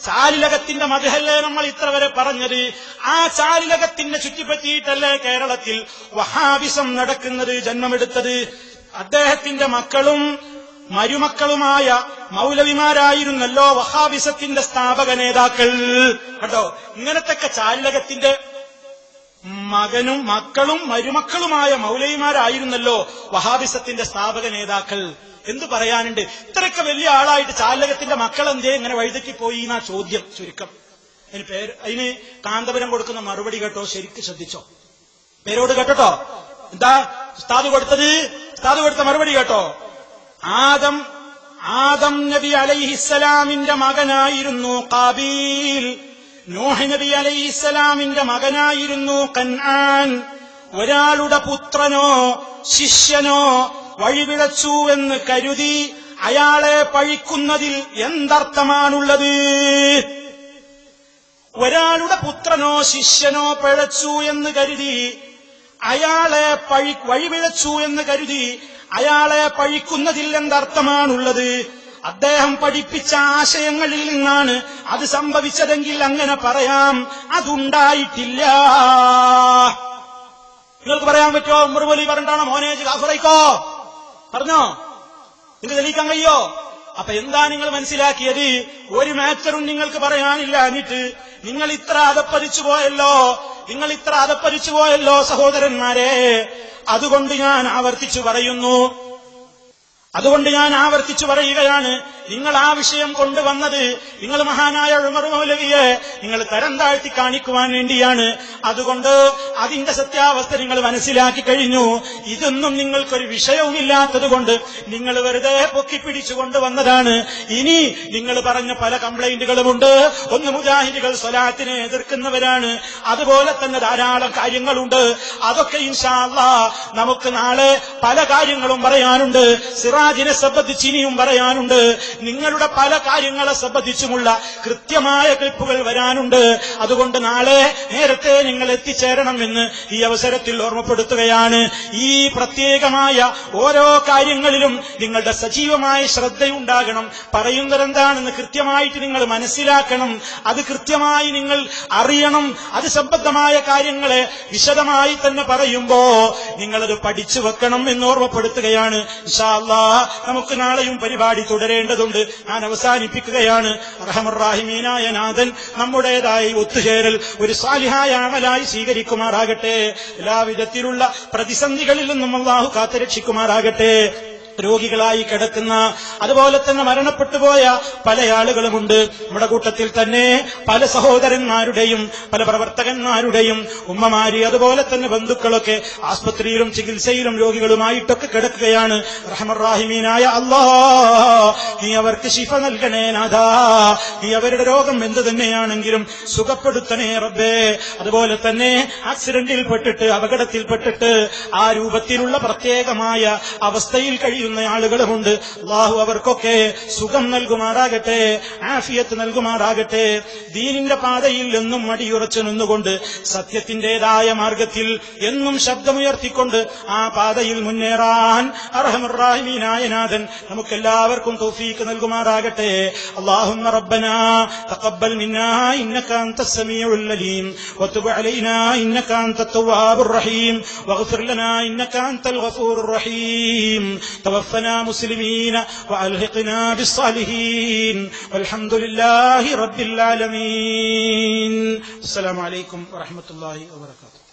ചാലിലകത്തിന്റെ മദ്ഹല്ലേ നമ്മൾ ഇത്ര വരെ പറഞ്ഞത്? ആ ചാലിലകത്തിന്റെ ചുറ്റിപ്പറ്റിയിട്ടല്ലേ കേരളത്തിൽ വഹാബിസം നടക്കുന്നത്, ജന്മമെടുത്തത്? അദ്ദേഹത്തിന്റെ മക്കളും മരുമക്കളുമായ മൗലവിമാരായിരുന്നല്ലോ വഹാബിസത്തിന്റെ സ്ഥാപക നേതാക്കൾ. കേട്ടോ, ഇങ്ങനത്തൊക്കെ ചാലിലകത്തിന്റെ മക്കളും മരുമക്കളുമായ മൗലവിമാരായിരുന്നല്ലോ വഹാബിസത്തിന്റെ സ്ഥാപക നേതാക്കൾ. എന്തു പറയാനുണ്ട്? ഇത്രയൊക്കെ വലിയ ആളായിട്ട് ചാലകത്തിന്റെ മക്കളെന്തേ ഇങ്ങനെ വഴുതക്കിപ്പോയി എന്നാ ചോദ്യം. ചുരുക്കം അതിന് കാന്തപുരം കൊടുക്കുന്ന മറുപടി കേട്ടോ, ശരിക്കും ശ്രദ്ധിച്ചോ, പേരോട് കേട്ടോ. എന്താ ഉസ്താദ് കൊടുത്ത മറുപടി കേട്ടോ. ആദം നബി അലൈഹിസ്സലാമിന്റെ മകനായിരുന്നു ഖാബീൽ. നൂഹ് നബി അലൈഹിസ്സലാമിന്റെ മകനായിരുന്നു കൻആൻ. ഒരാളുടെ പുത്രനോ ശിഷ്യനോ വഴിപിഴച്ചു എന്ന് കരുതി അയാളെ പഴിക്കുന്നതിൽ എന്തർത്ഥമാണുള്ളത്? ഒരാളുടെ പുത്രനോ ശിഷ്യനോ പിഴച്ചു എന്ന് കരുതി വഴിപിഴച്ചു എന്ന് കരുതി അയാളെ പഴിക്കുന്നതിൽ എന്തർത്ഥമാണുള്ളത്? അദ്ദേഹം പഠിപ്പിച്ച ആശയങ്ങളിൽ നിന്നാണ് അത് സംഭവിച്ചതെങ്കിൽ അങ്ങനെ പറയാം. അതുണ്ടായിട്ടില്ല. നിങ്ങൾക്ക് പറയാൻ പറ്റുമോ? ഉമർ വലി പറഞ്ഞിട്ടാണോ മോനെ കാഫിറൈക്കോ പറഞ്ഞോ? നിങ്ങൾക്ക് തെളിയിക്കാൻ കഴിയോ? അപ്പൊ എന്താ നിങ്ങൾ മനസ്സിലാക്കിയത്? ഒരു മാറ്ററും നിങ്ങൾക്ക് പറയാനില്ല. എന്നിട്ട് നിങ്ങൾ ഇത്ര അതപ്പതിച്ചു പോയല്ലോ സഹോദരന്മാരെ. അതുകൊണ്ട് ഞാൻ ആവർത്തിച്ചു പറയുകയാണ്, നിങ്ങൾ ആ വിഷയം കൊണ്ടുവന്നത് നിങ്ങൾ മഹാനായ ഉമർ മൗലവിയെ നിങ്ങൾ തരം താഴ്ത്തി കാണിക്കുവാൻ വേണ്ടിയാണ്. അതുകൊണ്ട് അതിന്റെ സത്യാവസ്ഥ നിങ്ങൾ മനസ്സിലാക്കി കഴിഞ്ഞു. ഇതൊന്നും നിങ്ങൾക്കൊരു വിഷയവുമില്ലാത്തതുകൊണ്ട് നിങ്ങൾ വെറുതെ പൊക്കിപ്പിടിച്ചു കൊണ്ടുവന്നതാണ്. ഇനി നിങ്ങൾ പറഞ്ഞ പല കംപ്ലൈന്റുകളുമുണ്ട്. ഒന്ന്, മുജാഹിദുകൾ സ്വലാത്തിനെ എതിർക്കുന്നവരാണ്. അതുപോലെ തന്നെ ധാരാളം കാര്യങ്ങളുണ്ട്. അതൊക്കെ ഇൻഷാ അല്ലാഹ് നമുക്ക് നാളെ പല കാര്യങ്ങളും പറയാനുണ്ട്. സിറാജിനെ സംബന്ധിച്ച് ഇനിയും പറയാനുണ്ട്. നിങ്ങളുടെ പല കാര്യങ്ങളെ സംബന്ധിച്ചുമുള്ള കൃത്യമായ ക്ലിപ്പുകൾ വരാനുണ്ട്. അതുകൊണ്ട് നാളെ നേരത്തെ നിങ്ങൾ എത്തിച്ചേരണമെന്ന് ഈ അവസരത്തിൽ ഓർമ്മപ്പെടുത്തുകയാണ്. ഈ പ്രത്യേകമായ ഓരോ കാര്യങ്ങളിലും നിങ്ങളുടെ സജീവമായ ശ്രദ്ധയുണ്ടാകണം. പറയുന്നതെന്താണെന്ന് കൃത്യമായിട്ട് നിങ്ങൾ മനസ്സിലാക്കണം. അത് കൃത്യമായി നിങ്ങൾ അറിയണം. അത് സംബന്ധമായ കാര്യങ്ങളെ വിശദമായി തന്നെ പറയുമ്പോ നിങ്ങളത് പഠിച്ചു വെക്കണം എന്ന് ഓർമ്മപ്പെടുത്തുകയാണ്. ഇൻഷാ അല്ലാഹ് നമുക്ക് നാളെയും പരിപാടി തുടരേണ്ടതുണ്ട്. ഞാൻ അവസാനിപ്പിക്കുകയാണ്. റഹ്മാനായ നാഥൻ നമ്മുടേതായി ഒത്തുചേരൽ ഒരു സാലിഹായ അമലായി സ്വീകരിക്കുമാറാകട്ടെ. എല്ലാവിധത്തിലുള്ള പ്രതിസന്ധികളിൽ നിന്നും അല്ലാഹു കാത്തുരക്ഷിക്കുമാറാകട്ടെ. രോഗികളായി കിടക്കുന്ന, അതുപോലെ തന്നെ മരണപ്പെട്ടുപോയ പല ആളുകളുമുണ്ട്. നമ്മുടെ കൂട്ടത്തിൽ തന്നെ പല സഹോദരന്മാരുടെയും പല പ്രവർത്തകന്മാരുടെയും ഉമ്മമാര്, അതുപോലെ തന്നെ ബന്ധുക്കളൊക്കെ ആസ്പത്രിയിലും ചികിത്സയിലും രോഗികളുമായിട്ടൊക്കെ കിടക്കുകയാണ്. റഹ്മാനായ അല്ലാഹ്, നീ അവർക്ക് ശിഫ നൽകണേ നാഥാ. നീ അവരുടെ രോഗം എന്ത് തന്നെയാണെങ്കിലും സുഖപ്പെടുത്തണേ റബ്ബേ. അതുപോലെ തന്നെ ആക്സിഡന്റിൽ പെട്ടിട്ട്, അപകടത്തിൽപ്പെട്ടിട്ട് ആ രൂപത്തിലുള്ള പ്രത്യേകമായ അവസ്ഥയിൽ കഴിയുന്ന ആളുകളുമുണ്ട്. അല്ലാഹു അവർക്കൊക്കെ സുഖം നൽകുമാറാകട്ടെ, ആഫിയത്ത് നൽകുമാറാകട്ടെ. ദീനിന്റെ പാതയിൽ എന്നും മടിയുറച്ചു നിന്നുകൊണ്ട് സത്യത്തിന്റേതായ മാർഗത്തിൽ എന്നും ശബ്ദമുയർത്തിക്കൊണ്ട് ആ പാതയിൽ മുന്നേറാൻ അർഹമുർ-റഹീമീനായ നാഥൻ നമുക്കെല്ലാവർക്കും തൗഫീഖ് നൽകുമാറാകട്ടെ. അല്ലാഹുമ്മ റബ്ബനാ തഖബ്ബൽ മിന്നാ ഇന്നക അൻതസ് സമീഉൽ അലീം വതുബ് അലൈനാ ഇന്നക അൻതത് തവ്വാബുർ റഹീം വഗ്ഫിർ ലനാ ഇന്നക അൻതൽ ഗഫൂറുർ റഹീം. توفنا مسلمين وألحقنا بالصالحين والحمد لله رب العالمين. السلام عليكم ورحمة الله وبركاته.